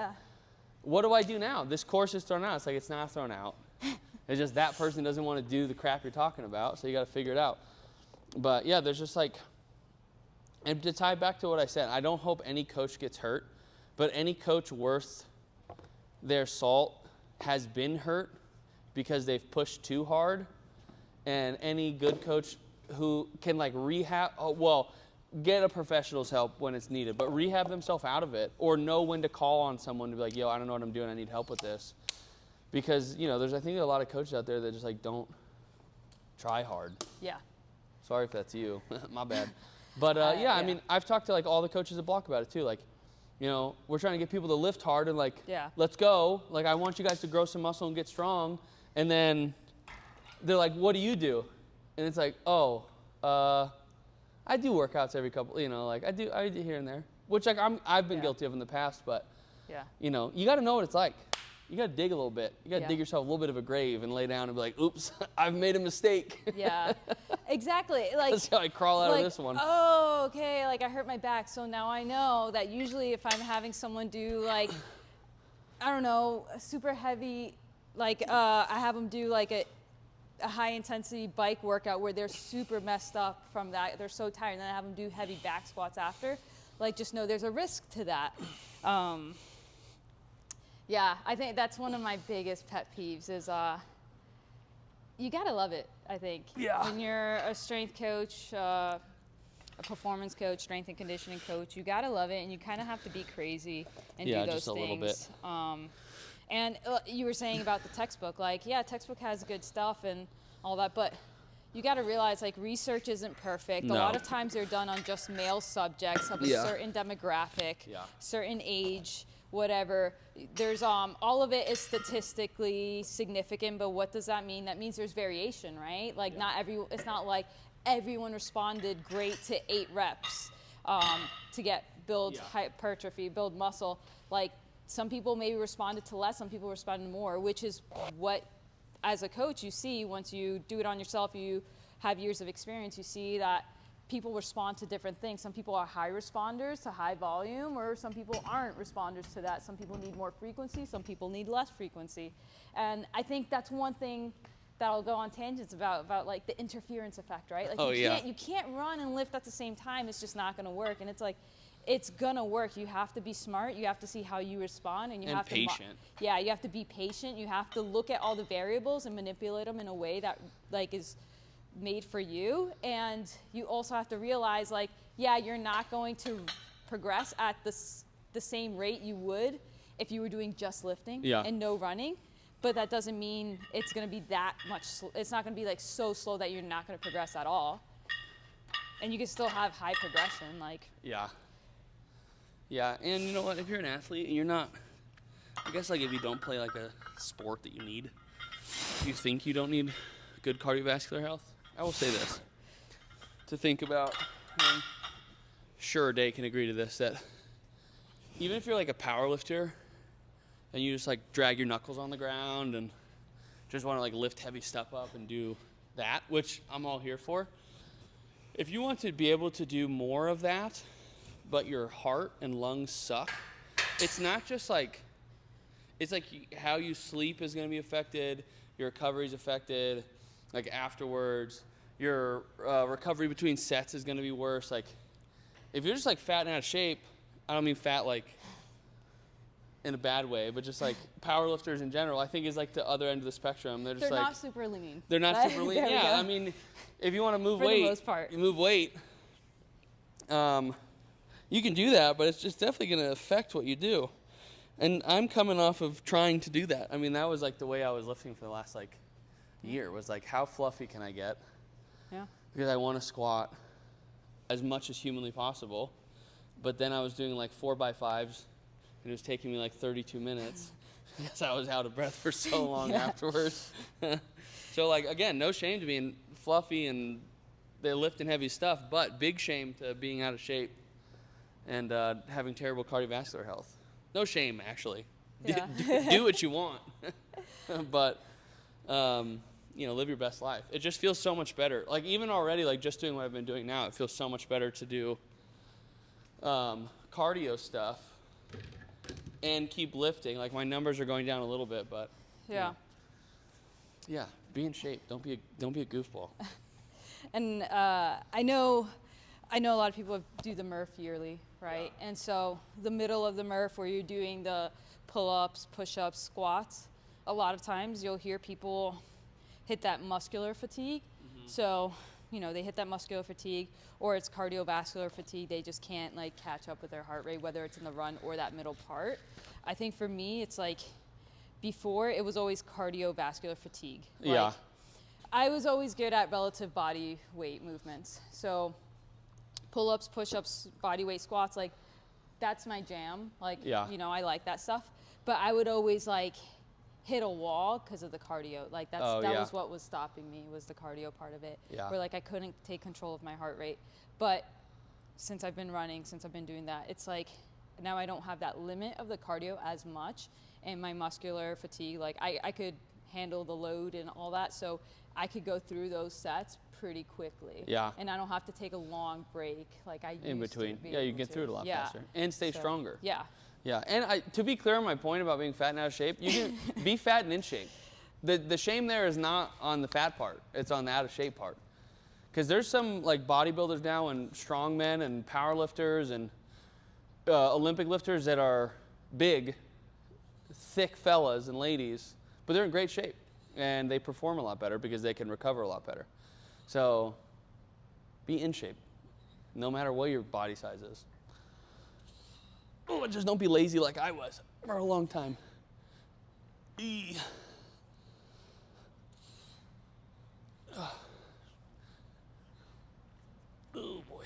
what do I do now? This course is thrown out. It's like, it's not thrown out. It's just that person doesn't want to do the crap you're talking about, so you got to figure it out. But yeah, there's just like, and to tie back to what I said, I don't hope any coach gets hurt, but any coach worth their salt has been hurt because they've pushed too hard. And any good coach who can like get a professional's help when it's needed, but rehab themselves out of it, or know when to call on someone to be like, yo, I don't know what I'm doing, I need help with this. Because, you know, I think a lot of coaches out there that just like don't try hard. Yeah. Sorry if that's you, my bad. But I mean, I've talked to like all the coaches at Block about it too. Like, you know, we're trying to get people to lift hard and like, let's go. Like, I want you guys to grow some muscle and get strong. And then they're like, what do you do? And it's like, I do workouts every couple, you know, like I do here and there, which like I've been guilty of in the past, but you know, you got to know what it's like. You got to dig a little bit. You got to dig yourself a little bit of a grave and lay down and be like, oops, I've made a mistake. Yeah, exactly. Like, that's how I crawl out of this one. Oh, okay, like I hurt my back. So now I know that usually if I'm having someone do like, I don't know, a super heavy, like I have them do like a high intensity bike workout where they're super messed up from that. They're so tired. And then I have them do heavy back squats after. Like, just know there's a risk to that. Yeah, I think that's one of my biggest pet peeves is you gotta love it, I think. Yeah. When you're a strength coach, a a performance coach, strength and conditioning coach, you gotta love it, and you kind of have to be crazy and do those just a little bit. And you were saying about the textbook, like, yeah, textbook has good stuff and all that, but you got to realize, like, research isn't perfect. No. A lot of times they're done on just male subjects of a certain demographic, certain age, whatever. There's all of it is statistically significant, but what does that mean? That means there's variation, right? Like, it's not like everyone responded great to 8 reps to build hypertrophy, build muscle. Like, some people maybe responded to less, some people responded more, which is what, as a coach, you see once you do it on yourself, you have years of experience, you see that people respond to different things. Some people are high responders to high volume, or some people aren't responders to that. Some people need more frequency, some people need less frequency. And I think that's one thing that I'll go on tangents about like the interference effect, right? Like you can't run and lift at the same time. It's just not going to work. And it's like, it's gonna work. You have to be smart. You have to see how you respond, and you have to patient. You have to be patient. You have to look at all the variables and manipulate them in a way that like is made for you. And you also have to realize, like, you're not going to progress at the same rate you would if you were doing just lifting and no running. But that doesn't mean it's gonna be that much. It's not gonna be like so slow that you're not gonna progress at all. And you can still have high progression, like. Yeah, and you know what? If you're an athlete and you're not, I guess like if you don't play like a sport that you think you don't need good cardiovascular health, I will say this. To think about, sure, Day can agree to this, that even if you're like a power lifter and you just like drag your knuckles on the ground and just want to like lift heavy stuff up and do that, which I'm all here for. If you want to be able to do more of that, but your heart and lungs suck, it's not just like, it's like how you sleep is going to be affected, your recovery is affected, like afterwards, your recovery between sets is going to be worse. Like, if you're just like fat and out of shape, I don't mean fat like in a bad way, but just like power lifters in general, I think is like the other end of the spectrum. They're not super lean. They're not super lean. Yeah, I mean, if you want to move weight, for the most part, you move weight. You can do that, but it's just definitely going to affect what you do. And I'm coming off of trying to do that. I mean, that was like the way I was lifting for the last like year, was like, how fluffy can I get? Yeah. Because I want to squat as much as humanly possible. But then I was doing like 4x5s, and it was taking me like 32 minutes because I was out of breath for so long afterwards. So like, again, no shame to being fluffy and they're lifting heavy stuff, but big shame to being out of shape and having terrible cardiovascular health. No shame, actually. Yeah. Do what you want. But, live your best life. It just feels so much better. Like, even already, like, just doing what I've been doing now, it feels so much better to do cardio stuff and keep lifting. Like, my numbers are going down a little bit, but... Yeah. Yeah, be in shape. Don't be a goofball. And I know a lot of people do the Murph yearly, right? Yeah. And so the middle of the Murph, where you're doing the pull-ups, push-ups, squats, a lot of times you'll hear people hit that muscular fatigue. Mm-hmm. So, they hit that muscular fatigue, or it's cardiovascular fatigue. They just can't like catch up with their heart rate, whether it's in the run or that middle part. I think for me, it's like, before it was always cardiovascular fatigue. Like, I was always good at relative body weight movements. So pull-ups, push-ups, body weight squats, like, that's my jam. Like, I like that stuff. But I would always like hit a wall because of the cardio. Like, that was what was stopping me, was the cardio part of it. Yeah. Where like I couldn't take control of my heart rate. But since I've been running, since I've been doing that, it's like now I don't have that limit of the cardio as much, and my muscular fatigue, like I could handle the load and all that. So I could go through those sets pretty quickly. Yeah. And I don't have to take a long break like I in used between. to be Yeah, you can get through it a lot faster and stay stronger. Yeah. Yeah, and to be clear on my point about being fat and out of shape, you can be fat and in shape. The shame there is not on the fat part; it's on the out of shape part. Because there's some like bodybuilders now and strongmen and power lifters and Olympic lifters that are big, thick fellas and ladies, but they're in great shape and they perform a lot better because they can recover a lot better. So be in shape. no matter what your body size is. Oh, just don't be lazy like I was for a long time. Eee. Oh boy.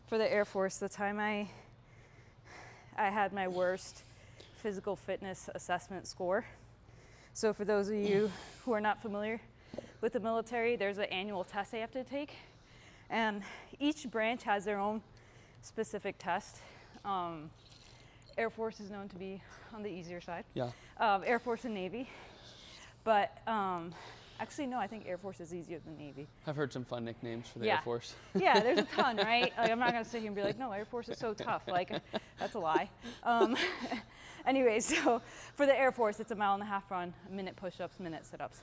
For the Air Force, the time I had my worst physical fitness assessment score. So for those of you who are not familiar with the military, there's an annual test they have to take. And each branch has their own specific test. Air Force is known to be on the easier side. Yeah. Air Force and Navy. But actually, no, I think Air Force is easier than Navy. I've heard some fun nicknames for the Air Force. Yeah, there's a ton, right? Like, I'm not going to sit here and be like, no, Air Force is so tough. Like, that's a lie. Anyway, so for the Air Force, it's a 1.5 mile run, a minute push-ups, minute sit-ups.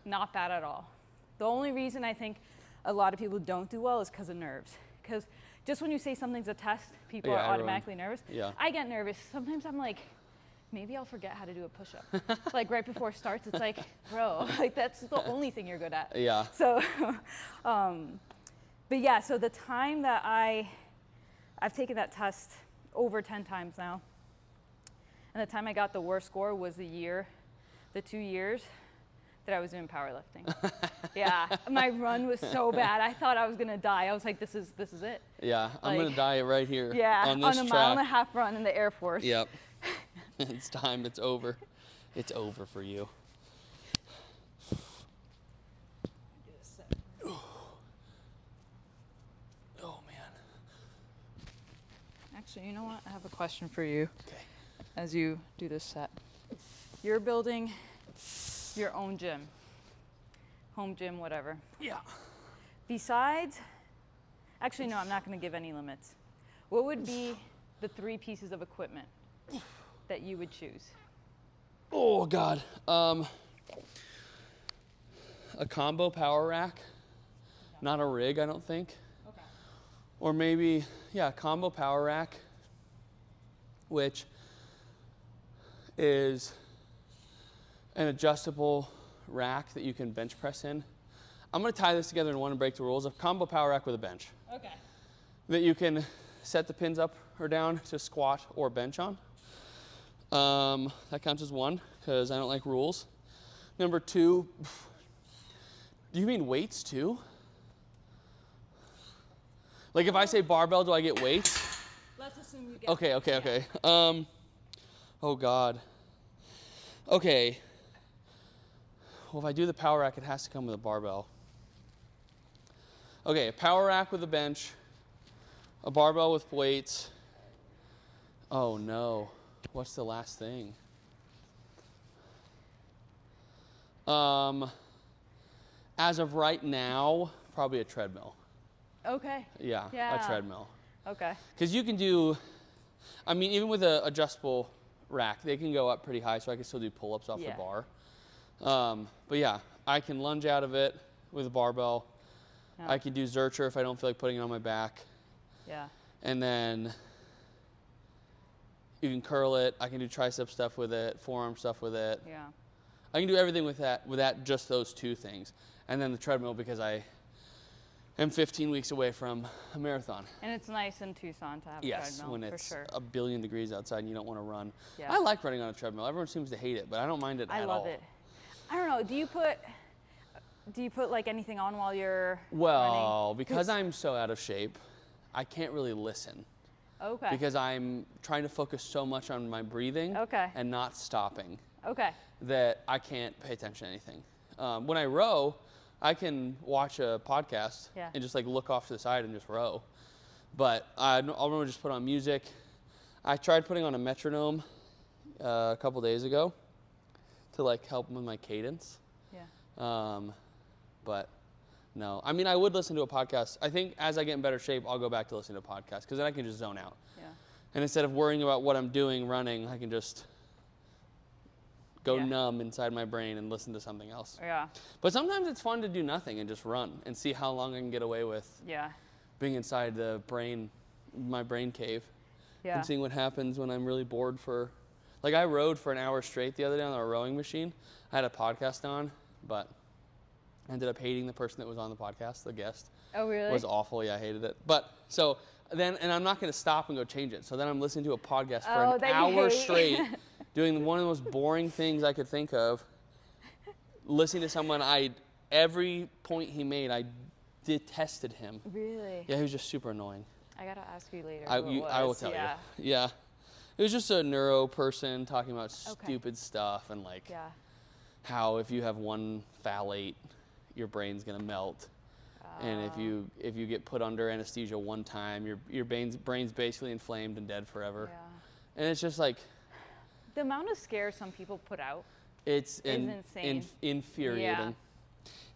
Not bad at all. The only reason I think a lot of people don't do well is because of nerves. Because just when you say something's a test, people are automatically nervous. Yeah. I get nervous. Sometimes I'm like, maybe I'll forget how to do a push-up. Like right before it starts, it's like, bro, like that's the only thing you're good at. Yeah. So, but yeah, so the time that I've taken that test over 10 times now, and the time I got the worst score was the 2 years that I was doing powerlifting. Yeah, my run was so bad. I thought I was gonna die. I was like, this is it. Yeah, I'm Like, gonna die right here. Yeah, on this on a track. 1.5 mile run in the Air Force. Yep. It's time. It's over. It's over for you. Oh man. Actually, you know what? I have a question for you. Okay. As you do this set. You're building your own gym, home gym, whatever. Yeah. Besides, actually, no, I'm not going to give any limits. What would be the 3 pieces of equipment that you would choose? Oh God. A combo power rack, not a rig, I don't think. Okay. Or maybe, yeah, a combo power rack, which is an adjustable rack that you can bench press in. I'm gonna tie this together in one and break the rules. A combo power rack with a bench. Okay. That you can set the pins up or down to squat or bench on. That counts as 1, because I don't like rules. Number 2, do you mean weights too? Like if I say barbell, do I get weights? Let's assume you get Okay. Oh God. Okay. Well, if I do the power rack, it has to come with a barbell. Okay, a power rack with a bench, a barbell with weights. Oh no. What's the last thing? As of right now, probably a treadmill. Okay. Yeah, Yeah. a treadmill. Okay. Because you can do, I mean, even with an adjustable rack, they can go up pretty high, so I can still do pull-ups off the bar. But yeah, I can lunge out of it with a barbell. Yeah. I can do Zercher if I don't feel like putting it on my back. Yeah. And then you can curl it. I can do tricep stuff with it, forearm stuff with it. Yeah. I can do everything with that, just those 2 things. And then the treadmill, because I am 15 weeks away from a marathon. And it's nice in Tucson to have a Yes, treadmill, when for it's sure. a billion degrees outside and you don't want to run. Yeah. I like running on a treadmill. Everyone seems to hate it, but I don't mind it at all. I love it. I don't know. Do you put like anything on while you're Well, running? because I'm so out of shape, I can't really listen. Okay. Because I'm trying to focus so much on my breathing and not stopping Okay. that I can't pay attention to anything. When I row, I can watch a podcast and just like look off to the side and just row. But I'll normally just put on music. I tried putting on a metronome a couple days ago to like help with my cadence. Yeah. But no, I mean, I would listen to a podcast. I think as I get in better shape, I'll go back to listening to a podcast because then I can just zone out. Yeah. And instead of worrying about what I'm doing running, I can just go numb inside my brain and listen to something else. Yeah. But sometimes it's fun to do nothing and just run and see how long I can get away with being inside my brain cave. Yeah. And seeing what happens when I'm really bored like I rode for an hour straight the other day on our rowing machine. I had a podcast on, but Ended up hating the person that was on the podcast, the guest. Oh, really? It was awful. Yeah, I hated it. But so then, and I'm not going to stop and go change it. So then I'm listening to a podcast for an hour straight, doing one of the most boring things I could think of. Listening to someone, every point he made, I detested him. Really? Yeah, he was just super annoying. I gotta ask you later. I will tell you. Yeah. It was just a neuro person talking about stupid stuff and like how if you have one phthalate, your brain's gonna melt. And if you get put under anesthesia one time, your brain's basically inflamed and dead forever. Yeah. And it's just like the amount of scare some people put out. It's insane. Infuriating.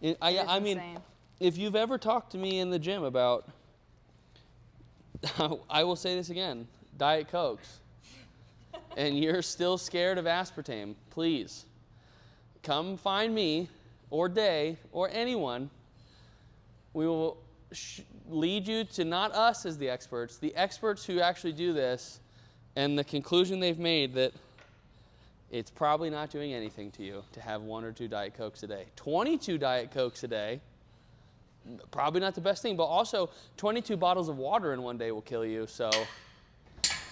Yeah. I mean, if you've ever talked to me in the gym about, I will say this again, Diet Cokes, and you're still scared of aspartame, please come find me or Day or anyone. We will lead you to not us as the experts who actually do this, and the conclusion they've made that it's probably not doing anything to you to have 1 or 2 Diet Cokes a day. 22 Diet Cokes a day, probably not the best thing, but also 22 bottles of water in one day will kill you, so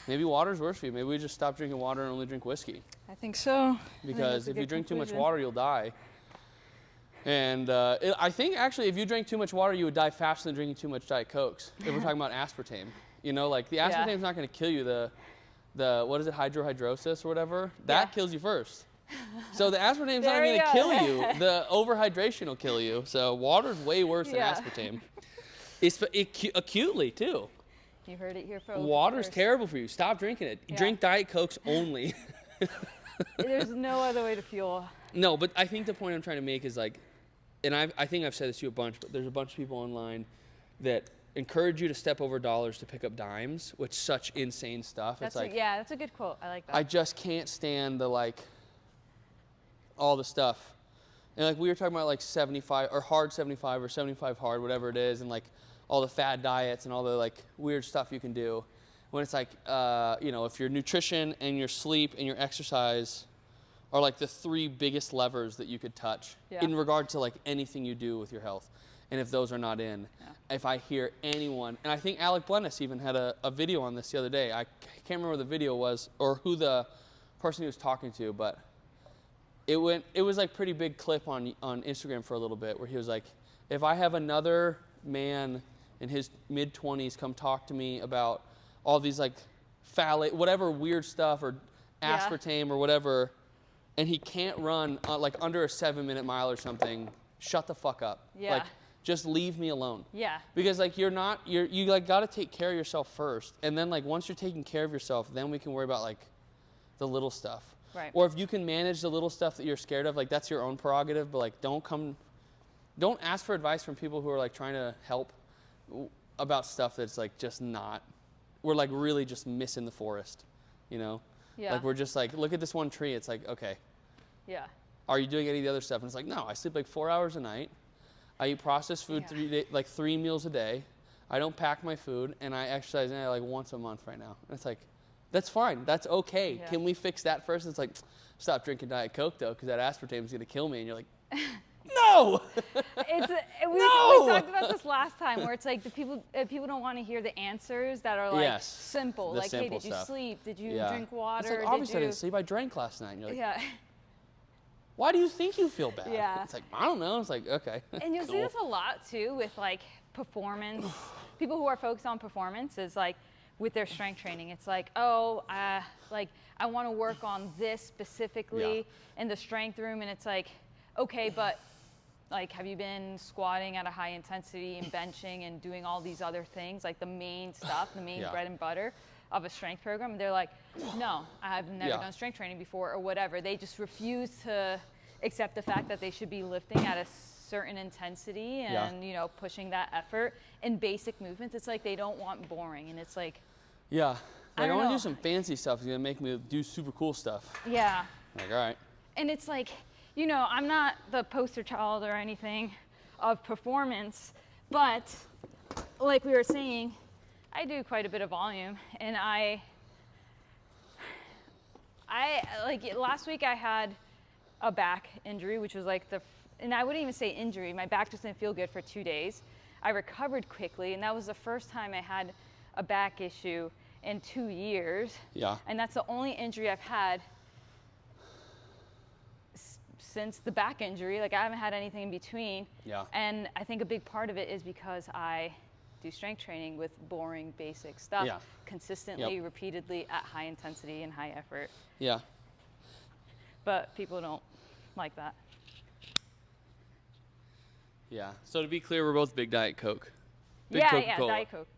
maybe water's worse for you. Maybe we just stop drinking water and only drink whiskey. I think so. Because if you drink too much water, you'll die. And I think actually if you drank too much water, you would die faster than drinking too much Diet Cokes. If we're talking about aspartame. You know, like the aspartame's not going to kill you. The what is it, hydrohydrosis or whatever? That kills you first. So the aspartame's not going to kill you. The overhydration will kill you. So water's way worse than aspartame. It's acutely too. You heard it here first. Water's terrible for you. Stop drinking it. Drink Diet Cokes only. There's no other way to fuel. No, but I think the point I'm trying to make is like, and I think I've said this to you a bunch, but there's a bunch of people online that encourage you to step over dollars to pick up dimes, which is such insane stuff. That's it's like, that's a good quote. I like that. I just can't stand the like, all the stuff. And like we were talking about like 75 or hard 75 or 75 hard, whatever it is, and like all the fad diets and all the like weird stuff you can do. When it's like, you know, if your nutrition and your sleep and your exercise are like the 3 biggest levers that you could touch in regard to like anything you do with your health. And if those are not in, if I hear anyone, and I think Alec Blennis even had a video on this the other day. I can't remember what the video was or who the person he was talking to, but it was like pretty big clip on Instagram for a little bit where he was like, if I have another man in his mid-20s come talk to me about all these like phthalate, whatever weird stuff or aspartame or whatever, and he can't run like under a 7-minute mile or something, shut the fuck up. Yeah. Like, just leave me alone. Yeah. Because like you like got to take care of yourself first, and then like once you're taking care of yourself, then we can worry about like the little stuff. Right. Or if you can manage the little stuff that you're scared of, like that's your own prerogative. But like don't ask for advice from people who are like trying to help about stuff that's like just not. We're like really just missing the forest, you know. Yeah. Like we're just like, look at this one tree. It's like, okay. Yeah. Are you doing any of the other stuff? And it's like, no, I sleep like 4 hours a night. I eat processed food 3 meals a day. I don't pack my food, and I exercise like once a month right now. And it's like, that's fine. That's okay. Yeah. Can we fix that first? And it's like, stop drinking Diet Coke though, because that aspartame is gonna kill me. And you're like, no. We No! talked about this last time, where it's like the people don't want to hear the answers that are like simple, the like, hey, simple did you stuff. sleep? Did you drink water? It's like, obviously I didn't sleep. I drank last night. And you're like, Yeah. why do you think you feel bad? Yeah. It's like, I don't know. It's like, okay. And you'll see this a lot too with like performance. People who are focused on performance is like with their strength training. It's like, oh, like I want to work on this specifically in the strength room, and it's like, okay, but like, have you been squatting at a high intensity and benching and doing all these other things, like the main stuff, the main bread and butter of a strength program? And they're like, no, I've never done strength training before or whatever. They just refuse to accept the fact that they should be lifting at a certain intensity and, you know, pushing that effort in basic movements. It's like they don't want boring. And it's like, like, I want to know. do some fancy stuff. It's going to make me do super cool stuff. Yeah. Like, all right. And it's like, you know, I'm not the poster child or anything of performance, but like we were saying, I do quite a bit of volume, and I like last week I had a back injury, which was like and I wouldn't even say injury. My back just didn't feel good for 2 days. I recovered quickly, and that was the first time I had a back issue in 2 years. Yeah. And that's the only injury I've had since the back injury. Like, I haven't had anything in between. Yeah. And I think a big part of it is because I do strength training with boring, basic stuff consistently, repeatedly, at high intensity and high effort. Yeah. But people don't like that. Yeah. So to be clear, we're both big Diet Coke. Big Yeah, Coca-Cola. Diet Coke.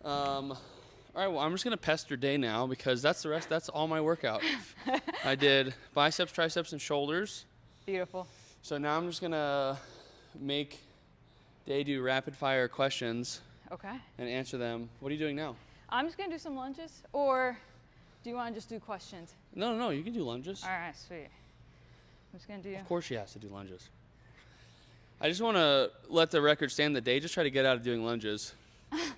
All right, well, I'm just gonna pester Day now because that's all my workout. I did biceps, triceps, and shoulders. Beautiful. So now I'm just gonna make Day do rapid fire questions Okay. and answer them. What are you doing now? I'm just gonna do some lunges, or do you want to just do questions? No, you can do lunges. All right, sweet. I'm just gonna do. Of course she has to do lunges. I just want to let the record stand that Day just tried to get out of doing lunges.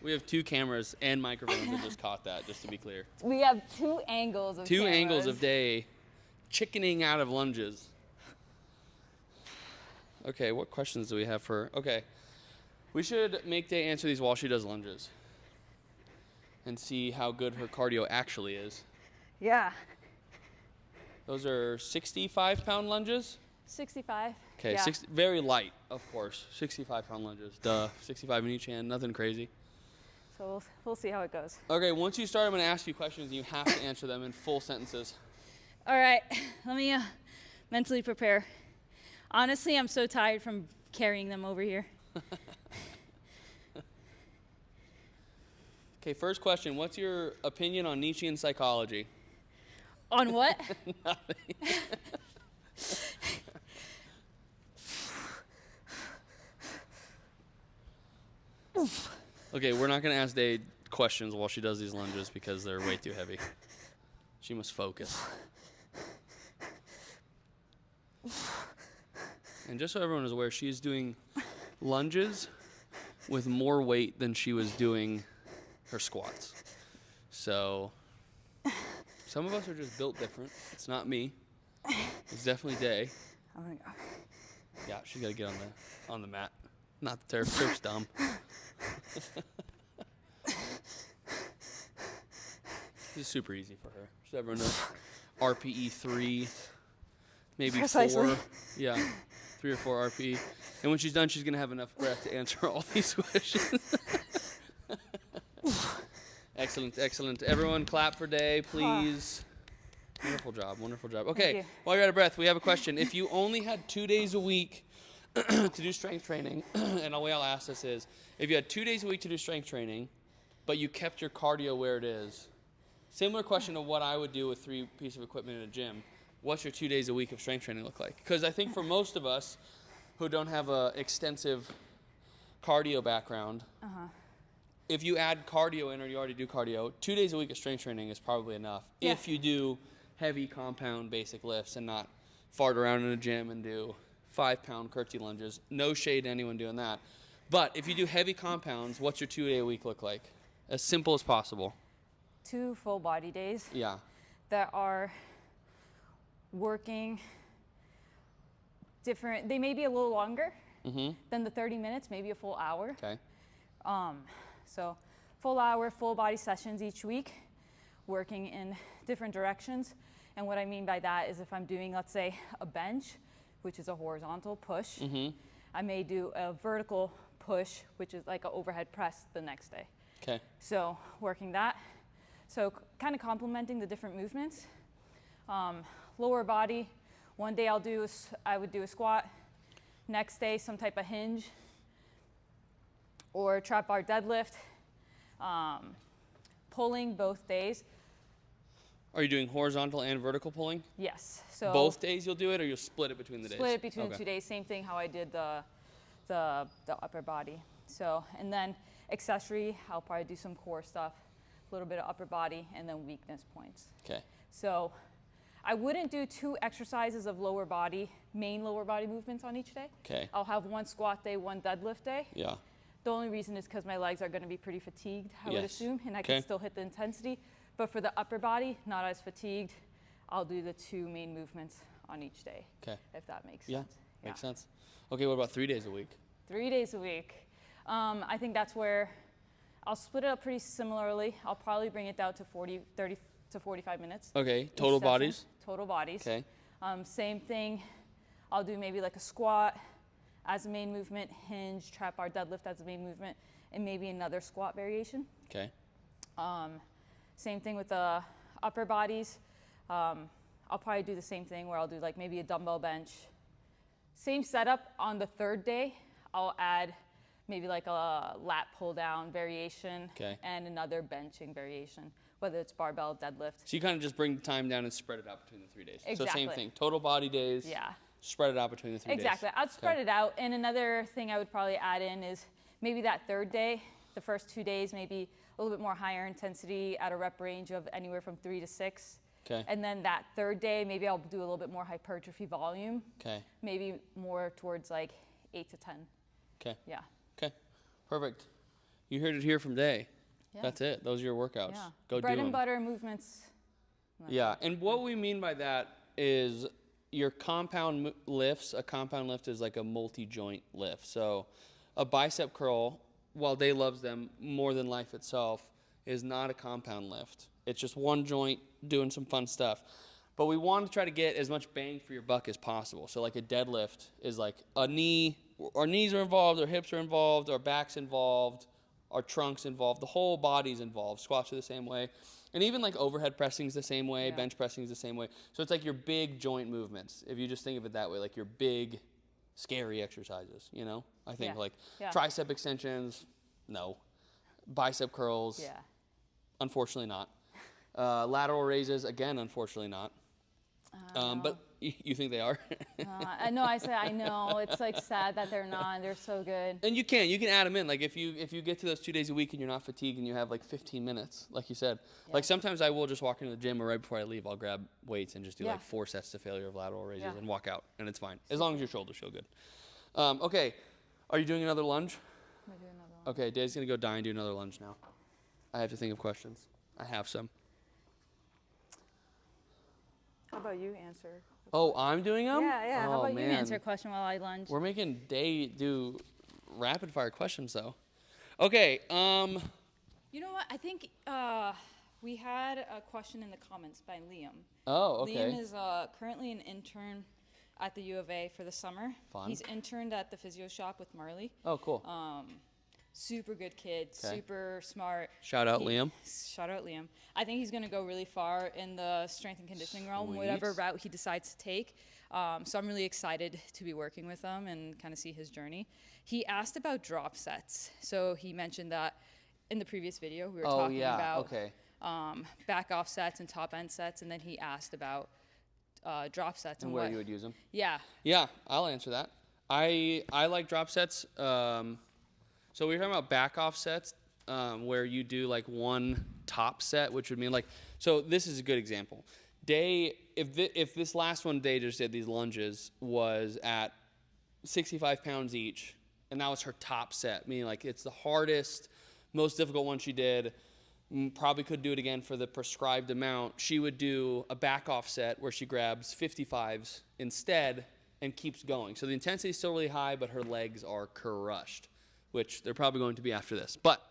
We have 2 cameras and microphones that just caught that, just to be clear. We have 2 angles of 2 cameras. angles of Day chickening out of lunges. Okay, what questions do we have for her? Okay, we should make Day answer these while she does lunges and see how good her cardio actually is. Yeah. Those are 65-pound lunges? 65. Okay, Yeah. Very light, of course. 65-pound lunges. Duh, 65 in each hand, nothing crazy. So we'll see how it goes. Okay, once you start, I'm going to ask you questions, and you have to answer them in full sentences. All right, let me mentally prepare. Honestly, I'm so tired from carrying them over here. Okay, first question. What's your opinion on Nietzschean psychology? On what? Nothing. Okay, we're not going to ask Day questions while she does these lunges because they're way too heavy. She must focus. And just so everyone is aware, she's doing lunges with more weight than she was doing her squats. So some of us are just built different. It's not me. It's definitely Day. I'm gonna go. Yeah, she's got to get on the mat. Not the turf. Turf's dumb. This is super easy for her. Just everyone knows. RPE 3, maybe Precisely. 4. Yeah, 3 or 4 RPE. And when she's done, she's going to have enough breath to answer all these questions. Excellent, excellent. Everyone clap for Day, please. Wonderful job, wonderful job. Okay, while you're out of breath, we have a question. If you only had 2 days a week to do strength training, and the way I'll ask this is, if you had 2 days a week to do strength training, but you kept your cardio where it is, similar question to what I would do with 3 pieces of equipment in a gym, what's your 2 days a week of strength training look like? Because I think for most of us who don't have an extensive cardio background, if you add cardio in or you already do cardio, 2 days a week of strength training is probably enough. Yeah. If you do heavy compound basic lifts and not fart around in a gym and do 5-pound curtsy lunges. No shade to anyone doing that. But if you do heavy compounds, what's your 2 day a week look like? As simple as possible. 2 full body days. Yeah. That are working different. They may be a little longer than the 30 minutes, maybe a full hour. Okay. So full hour, full body sessions each week, working in different directions. And what I mean by that is if I'm doing, let's say, a bench, which is a horizontal push, I may do a vertical push, which is like an overhead press the next day. Okay. So working that. So kind of complementing the different movements. Lower body, one day I would do a squat. Next day, some type of hinge or trap bar deadlift. Pulling both days. Are you doing horizontal and vertical pulling? Yes. So both days you'll do it, or you'll split it between the days? Split it between the 2 days. Same thing how I did the upper body. So, and then accessory, I'll probably do some core stuff, a little bit of upper body, and then weakness points. Okay. So I wouldn't do 2 exercises of lower body, main lower body movements on each day. Okay. I'll have 1 squat day, 1 deadlift day. Yeah. The only reason is because my legs are going to be pretty fatigued, I would Yes. assume, and I Okay. can still hit the intensity. But for the upper body, not as fatigued. I'll do the 2 main movements on each day. Okay. If that makes Yeah, sense. makes sense. Okay, what about 3 days a week? 3 days a week. I think that's where I'll split it up pretty similarly. I'll probably bring it down to 30 to 45 minutes. Okay, total bodies? Total bodies. Okay. Same thing, I'll do maybe like a squat as a main movement, hinge, trap bar, deadlift as a main movement, and maybe another squat variation. Okay. Same thing with the upper bodies. I'll probably do the same thing where I'll do like maybe a dumbbell bench. Same setup on the 3rd day. I'll add maybe like a lat pull down variation and another benching variation, whether it's barbell, deadlift. So you kind of just bring the time down and spread it out between the 3 days. Exactly. So same thing, total body days. Yeah. Spread it out between the 3 days. Exactly. I'd spread it out. And another thing I would probably add in is maybe that 3rd day, the first 2 days, maybe a little bit more higher intensity at a rep range of anywhere from 3 to 6. Okay. And then that 3rd day, maybe I'll do a little bit more hypertrophy volume. Okay. Maybe more towards like 8 to 10. Okay. Yeah. Okay. Perfect. You heard it here from Day. Yeah. That's it. Those are your workouts. Yeah. Go Bread do and them. butter movements. Yeah. And what we mean by that is your compound lifts. A compound lift is like a multi-joint lift. So a bicep curl, while Day loves them more than life itself, is not a compound lift. It's just one joint doing some fun stuff. But we want to try to get as much bang for your buck as possible. So like a deadlift is like a knee, our knees are involved, our hips are involved, our back's involved, our trunk's involved, the whole body's involved. Squats are the same way. And even like overhead pressing is the same way, bench pressing is the same way. So it's like your big joint movements. If you just think of it that way, like your big, scary exercises, you know? I think like tricep extensions, no. Bicep curls, unfortunately not. Lateral raises, again, unfortunately not. But you think they are? I know. I know. It's like sad that they're not. They're so good. And you can add them in. Like if you get to those 2 days a week and you're not fatigued and you have like 15 minutes, like you said. Like sometimes I will just walk into the gym or right before I leave, I'll grab weights and just do like 4 sets to failure of lateral raises and walk out, and it's fine as long as your shoulders feel good. Okay, are you doing another lunge? I'm gonna do another one. Okay, Dave's gonna go die and do another lunge now. I have to think of questions. I have some. How about you answer? Oh, I'm doing them? Yeah. Oh, How about man. you answer a question while I lunge? We're making Day do rapid fire questions though. Okay. You know what? I think we had a question in the comments by Liam. Oh, okay. Liam is currently an intern at the U of A for the summer. Fun. He's interned at the physio shop with Marley. Oh, cool. Super good kid, super smart. Shout out Liam. Shout out Liam. I think he's going to go really far in the strength and conditioning realm, whatever route he decides to take. So I'm really excited to be working with him and kind of see his journey. He asked about drop sets. So he mentioned that in the previous video we were talking about back off sets and top end sets, and then he asked about drop sets and where you would use them. Yeah. Yeah, I'll answer that. I like drop sets. So we were talking about back off sets where you do like one top set, which would mean like, so this is a good example. Day, if this last one Day just did these lunges was at 65 pounds each, and that was her top set, meaning like it's the hardest, most difficult one she did, probably could do it again for the prescribed amount. She would do a back off set where she grabs 55s instead and keeps going. So the intensity is still really high, but her legs are crushed, which they're probably going to be after this. But,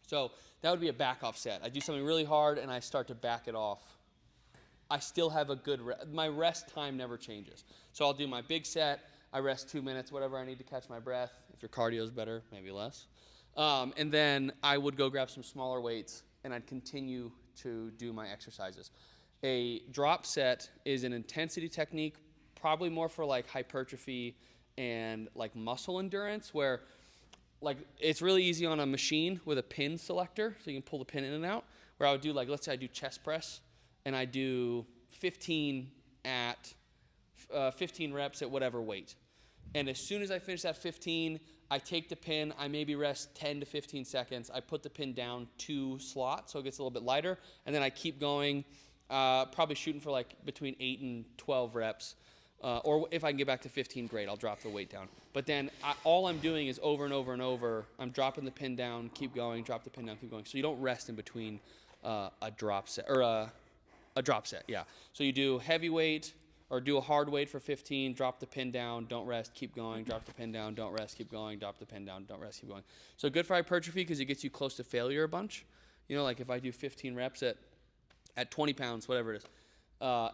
so that would be a back off set. I do something really hard and I start to back it off. I still have a good, my rest time never changes. So I'll do my big set, I rest 2 minutes, whatever I need to catch my breath. If your cardio is better, maybe less. And then I would go grab some smaller weights and I'd continue to do my exercises. A drop set is an intensity technique, probably more for like hypertrophy and like muscle endurance, where like it's really easy on a machine with a pin selector, so you can pull the pin in and out, where I would do like, let's say I do chest press and I do 15 reps at whatever weight. And as soon as I finish that 15, I take the pin, I maybe rest 10 to 15 seconds. I put the pin down 2 slots so it gets a little bit lighter, and then I keep going, probably shooting for like between 8 and 12 reps. Or if I can get back to 15, great, I'll drop the weight down. But then all I'm doing is over and over and over, I'm dropping the pin down, keep going, drop the pin down, keep going. So you don't rest in between a drop set, or A drop set, yeah. So you do heavy weight or do a hard weight for 15, drop the pin down, don't rest, keep going, drop the pin down, don't rest, keep going, drop the pin down, don't rest, keep going. So good for hypertrophy because it gets you close to failure a bunch. You know, like if I do 15 reps at 20 pounds, whatever it is,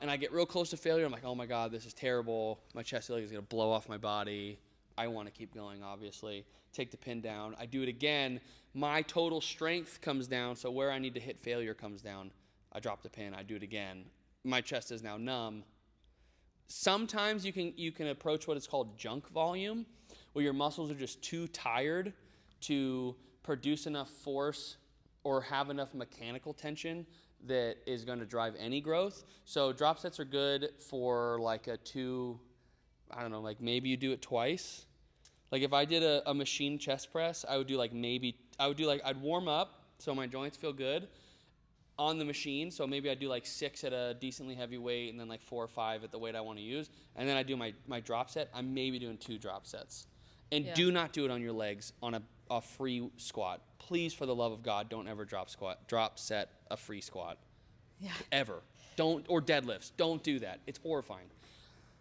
and I get real close to failure, I'm like, oh my God, this is terrible. My chest feels like it's going to blow off my body. I want to keep going, obviously. Take the pin down. I do it again. My total strength comes down, so where I need to hit failure comes down. I drop the pin. I do it again. My chest is now numb. Sometimes you can approach what is called junk volume, where your muscles are just too tired to produce enough force or have enough mechanical tension that is going to drive any growth. So drop sets are good for like a 2, I don't know, like maybe you do it twice. Like if I did a machine chest press, I would do like I'd warm up so my joints feel good on the machine. So maybe I'd do like 6 at a decently heavy weight and then like 4 or 5 at the weight I want to use. And then I do my drop set. I'm maybe doing 2 drop sets. And do not do it on your legs on a free squat. Please, for the love of God, don't ever drop set a free squat. Yeah. Ever. Don't, or deadlifts. Don't do that. It's horrifying.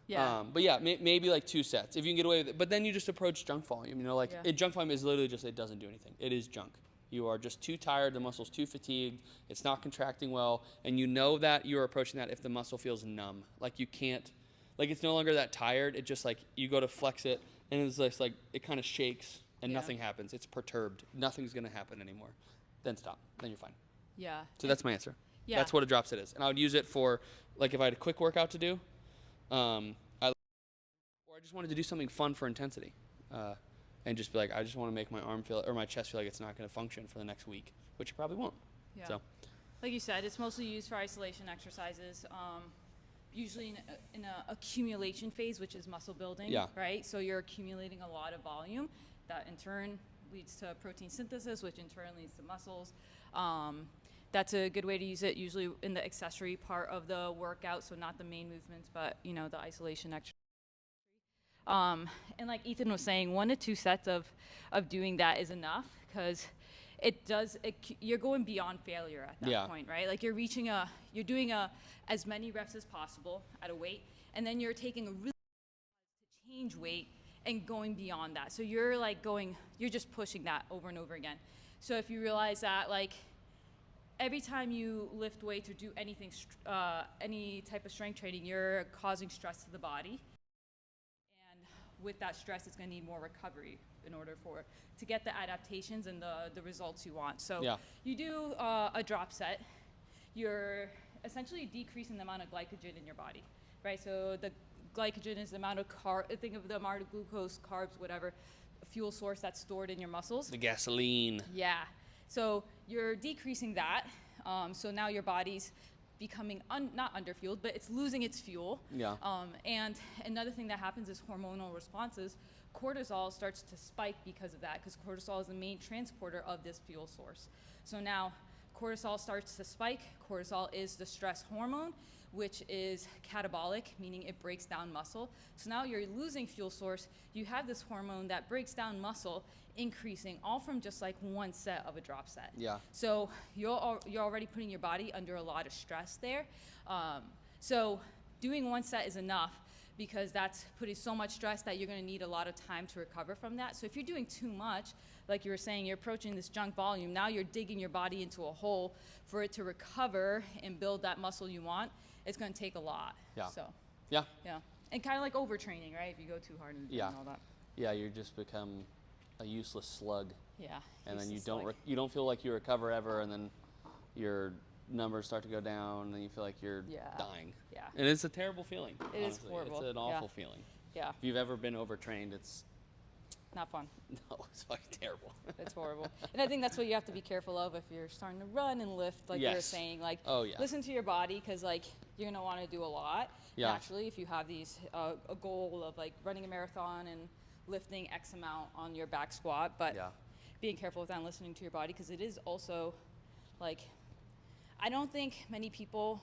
Yeah. But yeah, maybe like 2 sets if you can get away with it. But then you just approach junk volume. You know, like junk volume is literally just, it doesn't do anything. It is junk. You are just too tired. The muscle's too fatigued. It's not contracting well. And you know that you're approaching that if the muscle feels numb. Like you can't, like it's no longer that tired. It just like you go to flex it and it's just like it kind of shakes and nothing happens. It's perturbed. Nothing's going to happen anymore. Then stop. Then you're fine. Yeah. So that's my answer. Yeah. That's what a drop set is. And I would use it for, like if I had a quick workout to do, or I just wanted to do something fun for intensity, and just be like, I just want to make my arm feel, or my chest feel like it's not going to function for the next week, which it probably won't. Yeah. So, like you said, it's mostly used for isolation exercises, usually in a accumulation phase, which is muscle building, right? So you're accumulating a lot of volume that in turn leads to protein synthesis, which in turn leads to muscles. That's a good way to use it, usually in the accessory part of the workout, so not the main movements, but you know, the isolation exercise. And like Ethan was saying, 1 to 2 sets of doing that is enough because you're going beyond failure at that point, right? Like you're doing as many reps as possible at a weight, and then you're taking a really to change weight and going beyond that. So you're just pushing that over and over again. So if you realize that like every time you lift weights or do anything, any type of strength training, you're causing stress to the body. With that stress, it's going to need more recovery in order to get the adaptations and the results you want. So you do a drop set, you're essentially decreasing the amount of glycogen in your body, right? So the glycogen is the amount of think of the amount of glucose, carbs, whatever, fuel source that's stored in your muscles. The gasoline. Yeah. So you're decreasing that. So now your body's becoming not underfueled, but it's losing its fuel. Yeah. And another thing that happens is hormonal responses. Cortisol starts to spike because of that, because cortisol is the main transporter of this fuel source. So now cortisol starts to spike. Cortisol is the stress hormone, which is catabolic, meaning it breaks down muscle. So now you're losing fuel source. You have this hormone that breaks down muscle, increasing all from just like 1 set of a drop set. Yeah. So you're already putting your body under a lot of stress there. So doing 1 set is enough because that's putting so much stress that you're going to need a lot of time to recover from that. So if you're doing too much, like you were saying, you're approaching this junk volume, now you're digging your body into a hole for it to recover and build that muscle you want. It's going to take a lot. Yeah. So. Yeah. Yeah. And kind of like overtraining, right? If you go too hard in the gym and all that. Yeah, you just become a useless slug. Yeah. And then you don't feel like you recover ever, and then your numbers start to go down, and you feel like you're dying. Yeah. And it's a terrible feeling. It honestly. Is horrible. It's an awful feeling. Yeah. If you've ever been overtrained, it's not fun. No, it's fucking terrible. It's horrible. And I think that's what you have to be careful of if you're starting to run and lift, like you were saying. Like, listen to your body, because like you're gonna want to do a lot. Yeah. Naturally, if you have these a goal of like running a marathon and lifting X amount on your back squat, but being careful with that and listening to your body, because it is also like, I don't think many people,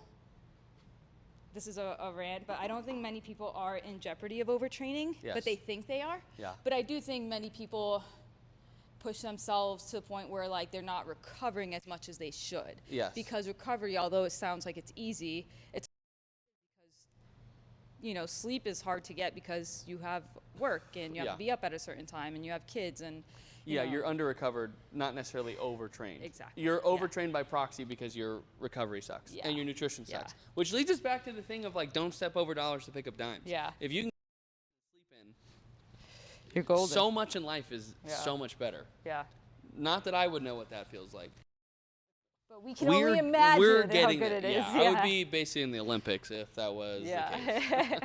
this is a rant, but I don't think many people are in jeopardy of overtraining, but they think they are. Yeah. But I do think many people push themselves to the point where like they're not recovering as much as they should. Yes. Because recovery, although it sounds like it's easy, it's because sleep is hard to get because you have work and you have to be up at a certain time and you have kids and you're under recovered, not necessarily overtrained. Exactly. You're overtrained by proxy because your recovery sucks and your nutrition sucks. Which leads us back to the thing of like, don't step over dollars to pick up dimes. Yeah. If you can sleep in, you're golden. So much in life is so much better. Yeah. Not that I would know what that feels like. But we can only imagine how good it is. Yeah, I would be basically in the Olympics if that was the case.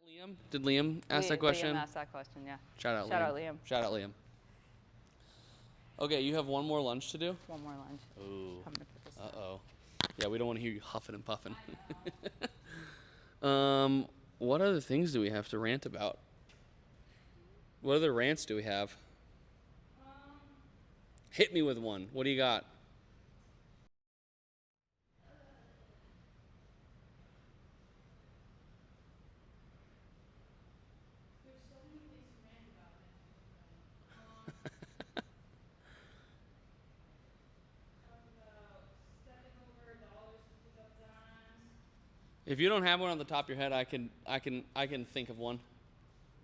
Liam? Did Liam ask that question? Liam asked that question, yeah. Shout out Liam. Shout out Liam. Okay, you have one more lunch to do? One more lunch. Ooh. Uh-oh. Yeah, we don't want to hear you huffing and puffing. What other things do we have to rant about? What other rants do we have? Hit me with one. What do you got? If you don't have one on the top of your head, I can think of one.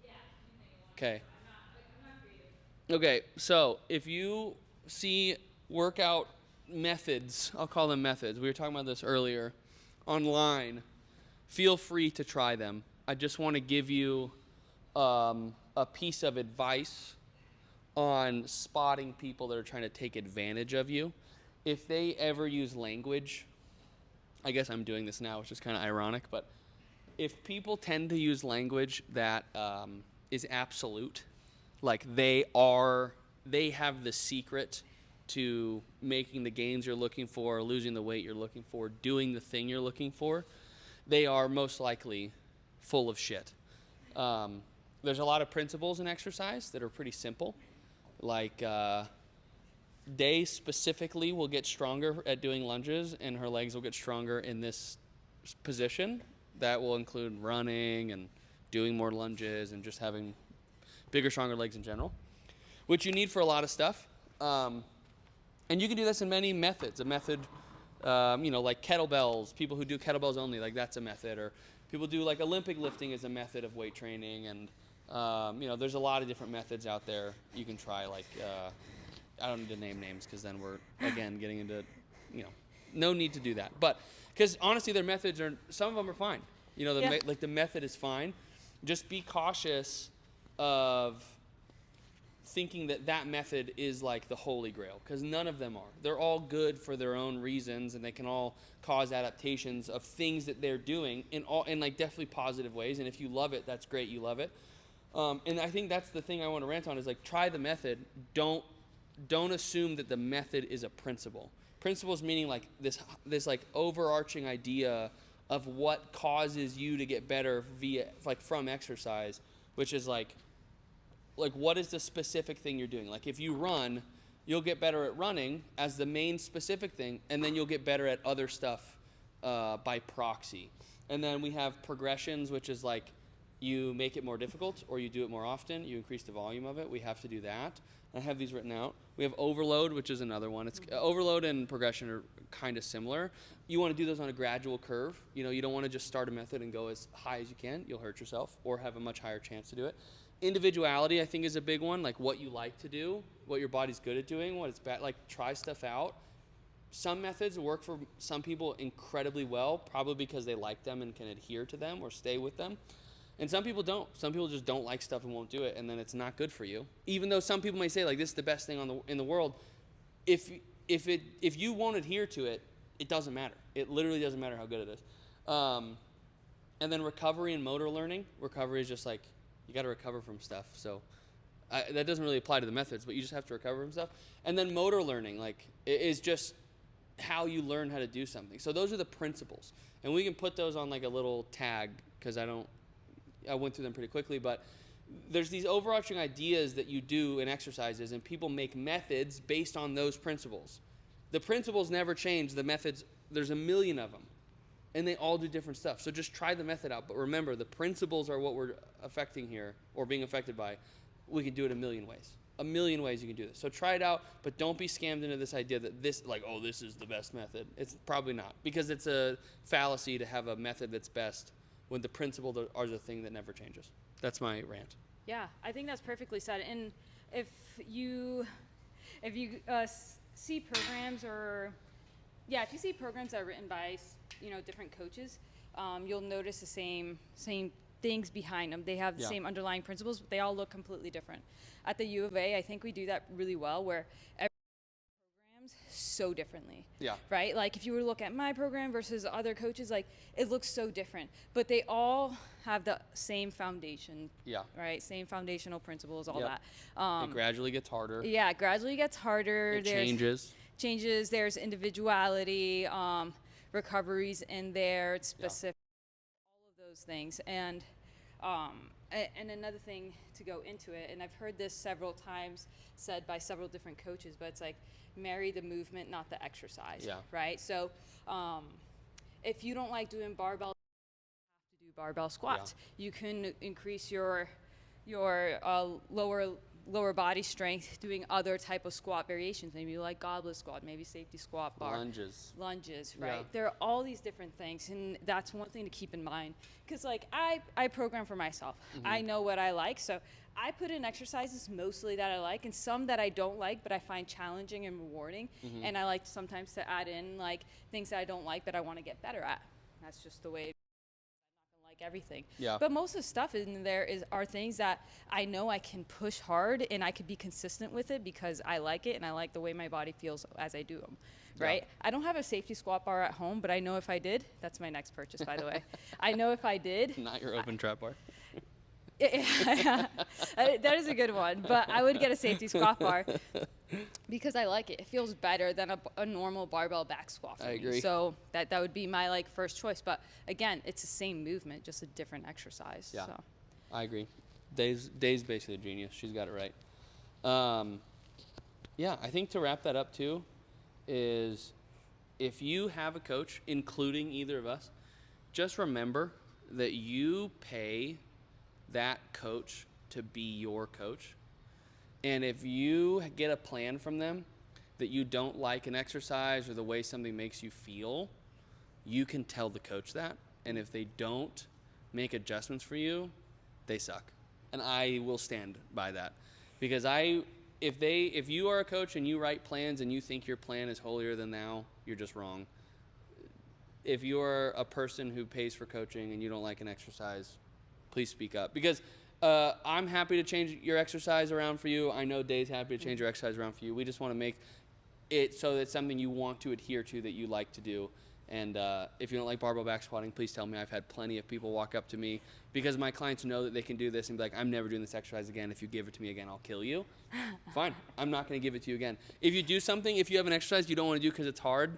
Yeah, you think of one. Okay. I'm not creative. Okay, so if you see workout methods, I'll call them methods. We were talking about this earlier, online. Feel free to try them. I just want to give you a piece of advice on spotting people that are trying to take advantage of you. If they ever use language, I guess I'm doing this now, which is kind of ironic, but if people tend to use language that is absolute, like they have the secret to making the gains you're looking for, losing the weight you're looking for, doing the thing you're looking for, they are most likely full of shit. There's a lot of principles in exercise that are pretty simple, like Day specifically will get stronger at doing lunges, and her legs will get stronger in this position. That will include running and doing more lunges and just having bigger, stronger legs in general, which you need for a lot of stuff. And you can do this in many methods. A method, like kettlebells, people who do kettlebells only, like that's a method. Or people do like Olympic lifting as a method of weight training. And, there's a lot of different methods out there you can try, like... I don't need to name names because then we're, again, getting into, no need to do that. But, because honestly, their methods some of them are fine. The method is fine. Just be cautious of thinking that method is like the holy grail, because none of them are. They're all good for their own reasons, and they can all cause adaptations of things that they're doing in like definitely positive ways. And if you love it, that's great. You love it. And I think that's the thing I want to rant on is like try the method. Don't assume that the method is a principle. Principles meaning like this like overarching idea of what causes you to get better from exercise, which is like what is the specific thing you're doing? Like if you run, you'll get better at running as the main specific thing, and then you'll get better at other stuff by proxy. And then we have progressions, which is like you make it more difficult or you do it more often, you increase the volume of it. We have to do that. I have these written out. We have overload, which is another one. It's overload and progression are kind of similar. You want to do those on a gradual curve. You don't want to just start a method and go as high as you can. You'll hurt yourself or have a much higher chance to do it. Individuality, I think, is a big one, like what you like to do, what your body's good at doing, what it's bad. Like try stuff out. Some methods work for some people incredibly well, probably because they like them and can adhere to them or stay with them. And some people don't. Some people just don't like stuff and won't do it, and then it's not good for you. Even though some people may say, like, this is the best thing in the world, if you won't adhere to it, it doesn't matter. It literally doesn't matter how good it is. And then recovery and motor learning. Recovery is just like, you got to recover from stuff. So that doesn't really apply to the methods, but you just have to recover from stuff. And then motor learning, like, is just how you learn how to do something. So those are the principles. And we can put those on, like, a little tag, because I went through them pretty quickly, but there's these overarching ideas that you do in exercises, and people make methods based on those principles. The principles never change. The methods, there's a million of them, and they all do different stuff. So just try the method out. But remember, the principles are what we're affecting here, or being affected by. We can do it a million ways. a million ways you can do this. So try it out, but don't be scammed into this idea that this, like, oh, this is the best method. It's probably not, because it's a fallacy to have a method that's best when the principle are the thing that never changes. That's my rant. Yeah, I think that's perfectly said. And if you see programs if you see programs that are written by different coaches, you'll notice the same things behind them. They have the same underlying principles, but they all look completely different. At the U of A, I think we do that really well, where every programs so differently. Yeah. Right? Like if you were to look at my program versus other coaches, like it looks so different, but they all have the same foundation. Yeah. Right? Same foundational principles, all Yep. that. It gradually gets harder. Yeah, it gradually gets harder. It changes. There's individuality, recoveries in there. It's specific. All of those things. And another thing to go into it, and I've heard this several times said by several different coaches, but it's like marry the movement, not the exercise. Yeah. Right? So if you don't like doing barbell, you have to do barbell squats. You can increase your lower body strength doing other type of squat variations. Maybe you like goblet squat, maybe safety squat bar. Lunges, right? Yeah. There are all these different things, and that's one thing to keep in mind. Because like I program for myself. I know what I like, so I put in exercises mostly that I like, and some that I don't like, but I find challenging and rewarding. And I like sometimes to add in like things that I don't like, but I want to get better at. That's just the way. Like everything. Yeah. But most of the stuff in there are things that I know I can push hard and I could be consistent with it because I like it and I like the way my body feels as I do them. Right? I don't have a safety squat bar at home, but I know if I did, that's my next purchase, by the way. I know if I did. Not your open trap bar. That is a good one, but I would get a safety squat bar because I like it. It feels better than a normal barbell back squat for I me. agree. So that would be my like first choice. But again, it's the same movement, just a different exercise. Yeah, So. I agree. Dave's basically a genius. She's got it right. Yeah, I think to wrap that up too is if you have a coach, including either of us, just remember that you pay that coach to be your coach. And if you get a plan from them that you don't like an exercise or the way something makes you feel, you can tell the coach that. And if they don't make adjustments for you, they suck. And I will stand by that. Because if you are a coach and you write plans and you think your plan is holier than thou, you're just wrong. If you're a person who pays for coaching and you don't like an exercise, please speak up. Because I'm happy to change your exercise around for you. I know Dave's happy to change your exercise around for you. We just want to make it so that it's something you want to adhere to, that you like to do. And if you don't like barbell back squatting, please tell me. I've had plenty of people walk up to me because my clients know that they can do this and be like, I'm never doing this exercise again. If you give it to me again, I'll kill you. Fine. I'm not going to give it to you again. If you do something, if you have an exercise you don't want to do because it's hard,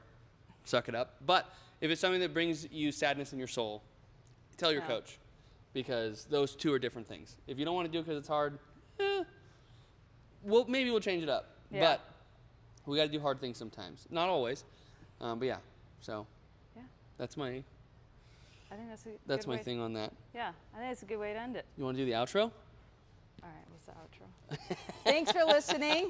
suck it up. But if it's something that brings you sadness in your soul, tell your coach. Because those two are different things. If you don't want to do it because it's hard, maybe we'll change it up. Yeah. But we got to do hard things sometimes. Not always. But yeah. So that's my I think that's my thing on that. Yeah, I think it's a good way to end it. You want to do the outro? All right, what's the outro? Thanks for listening.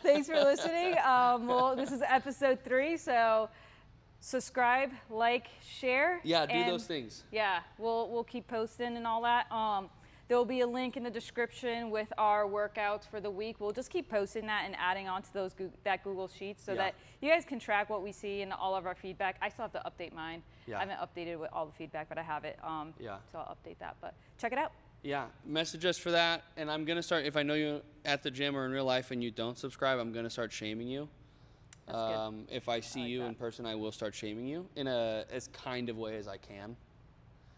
Thanks for listening. Well, this is episode 3, so subscribe, like, share. Yeah, do those things. Yeah, we'll keep posting and all that. There will be a link in the description with our workouts for the week. We'll just keep posting that and adding on to that Google Sheet so that you guys can track what we see and all of our feedback. I still have to update mine. Yeah. I haven't updated with all the feedback, but I have it. So I'll update that. But check it out. Yeah, message us for that. And I'm going to start, if I know you at the gym or in real life and you don't subscribe, I'm going to start shaming you. That's good. If I see you in person, I will start shaming you in as kind of way as I can.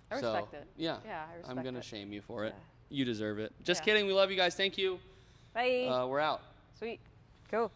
I respect it. Yeah, I respect I'm going to it. shame you for it. Yeah. You deserve it. Just Yeah. kidding. We love you guys. Thank you. Bye. We're out. Sweet. Cool.